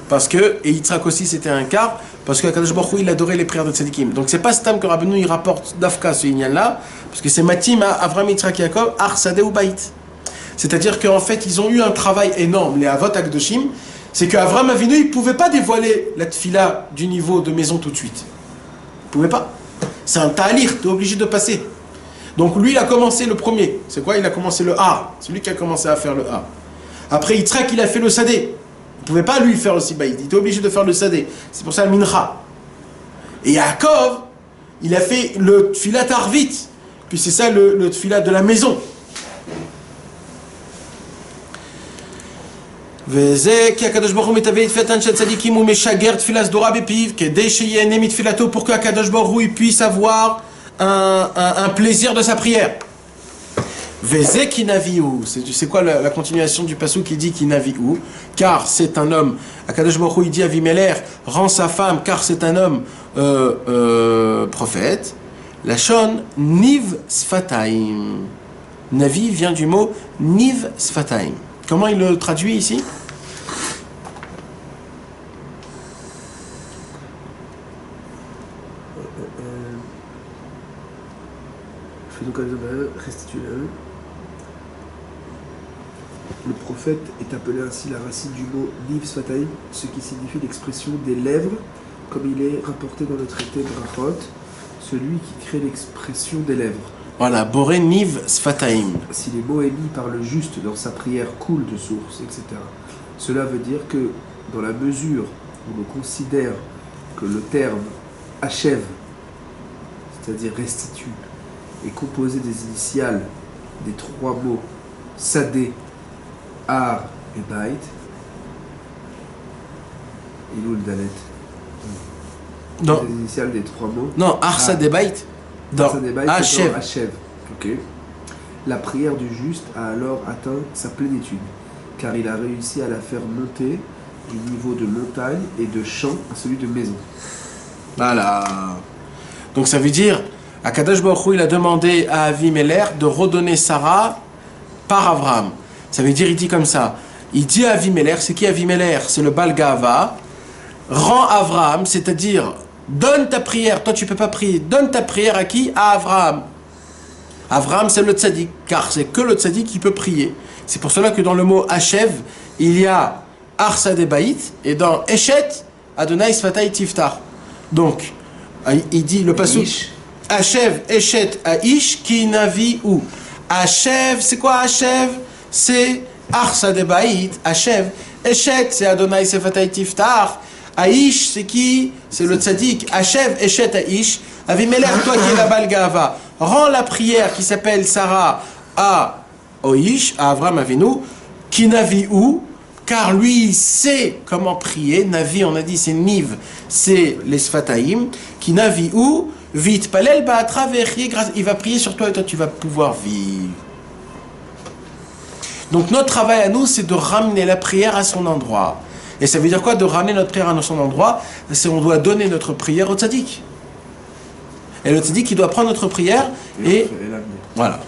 S1: Parce que, et Yitzhak aussi c'était un quart, parce que Akadosh Baruch Hu il adorait les prières de tzadikim. Donc c'est pas Stam que Rabbeinu il rapporte d'Afka ce Inyan là, parce que c'est Matim à Avraham, Yitzhak, Yaakov, Har, Sadeh ou Baït. C'est-à-dire qu'en fait ils ont eu un travail énorme, les Avot Akdoshim, c'est qu'Avraham Avinu il pouvait pas dévoiler la tfila du niveau de maison tout de suite. Il pouvait pas. C'est un ta'alir, tu es obligé de passer. Donc lui il a commencé le premier. C'est quoi? Il a commencé le A. C'est lui qui a commencé à faire le A. Après Yitzhak il a fait le Sadeh. Il ne pouvait pas lui faire aussi baïd, il était obligé de faire le sadé. C'est pour ça le mincha. Et Yaakov, il a fait le tfilat arvit, puis c'est ça le tfilat de la maison. Pour que Akadosh Baruch Hu puisse avoir un plaisir de sa prière. C'est quoi la continuation du passage qui dit Kinaviou? Car c'est un homme. Akadosh Baruch Hu il dit à Avimelech, rend sa femme, car c'est un homme prophète. La shon Niv Sfataim. Navi vient du mot Niv Sfataim. Comment il le traduit ici?
S4: Je fais donc restitue-le. Le prophète est appelé ainsi la racine du mot Niv Sfataim, ce qui signifie l'expression des lèvres, comme il est rapporté dans le traité Brachot, celui qui crée l'expression des lèvres.
S1: Voilà, Boré Niv Sfataim.
S4: Si les mots émis par le juste dans sa prière coulent de source, etc. Cela veut dire que dans la mesure où l'on considère que le terme achève, c'est-à-dire restitue, est composé des initiales des trois mots Sadeh, Ar et Bait, il ou le Dalet.
S1: Non,
S4: Les initiales des trois mots.
S1: non, Arsa Debait. Dans Hachev.
S4: Hachev. Ok. La prière du juste a alors atteint sa plénitude, car il a réussi à la faire monter du niveau de montagne et de champ à celui de maison.
S1: Voilà. Donc ça veut dire, Akadosh Baruch Hu, il a demandé à Avimelech de redonner Sarah par Abraham. Ça veut dire, il dit comme ça. Il dit à Avimelech, c'est qui Avimelech? C'est le Baal Gava. Rends Abraham, c'est-à-dire, donne ta prière. Toi, tu peux pas prier. Donne ta prière à qui? À Abraham. Abraham, c'est le tzaddik, car c'est que le tzaddik qui peut prier. C'est pour cela que dans le mot Hachev, il y a Arsa Debaït, et dans Eshet, Adonai Sfatai Tiftar. Donc, il dit le pasuk Hachev, Eshet, Aish, ki navi ou. Hachev, c'est quoi Hachev? C'est Arsa Debaït, Hachev. Eshet, c'est Adonai Sfatai Tiftar. Aish, c'est qui? C'est le tzaddik. Hachev, Eshet, Aish. Avimelech, toi qui es la Baal Gava, rends la prière qui s'appelle Sarah à Oish, à Avram Avinu, qui navi où, car lui il sait comment prier. Navi, on a dit, c'est Niv, c'est les Sfataim. Qui navi où, vite, palel ba'atra ve'echye, il va prier sur toi et toi tu vas pouvoir vivre. Donc notre travail à nous, c'est de ramener la prière à son endroit. Et ça veut dire quoi de ramener notre prière à son endroit? C'est on doit donner notre prière au tzaddik. Et le tzaddik, il doit prendre notre prière et voilà.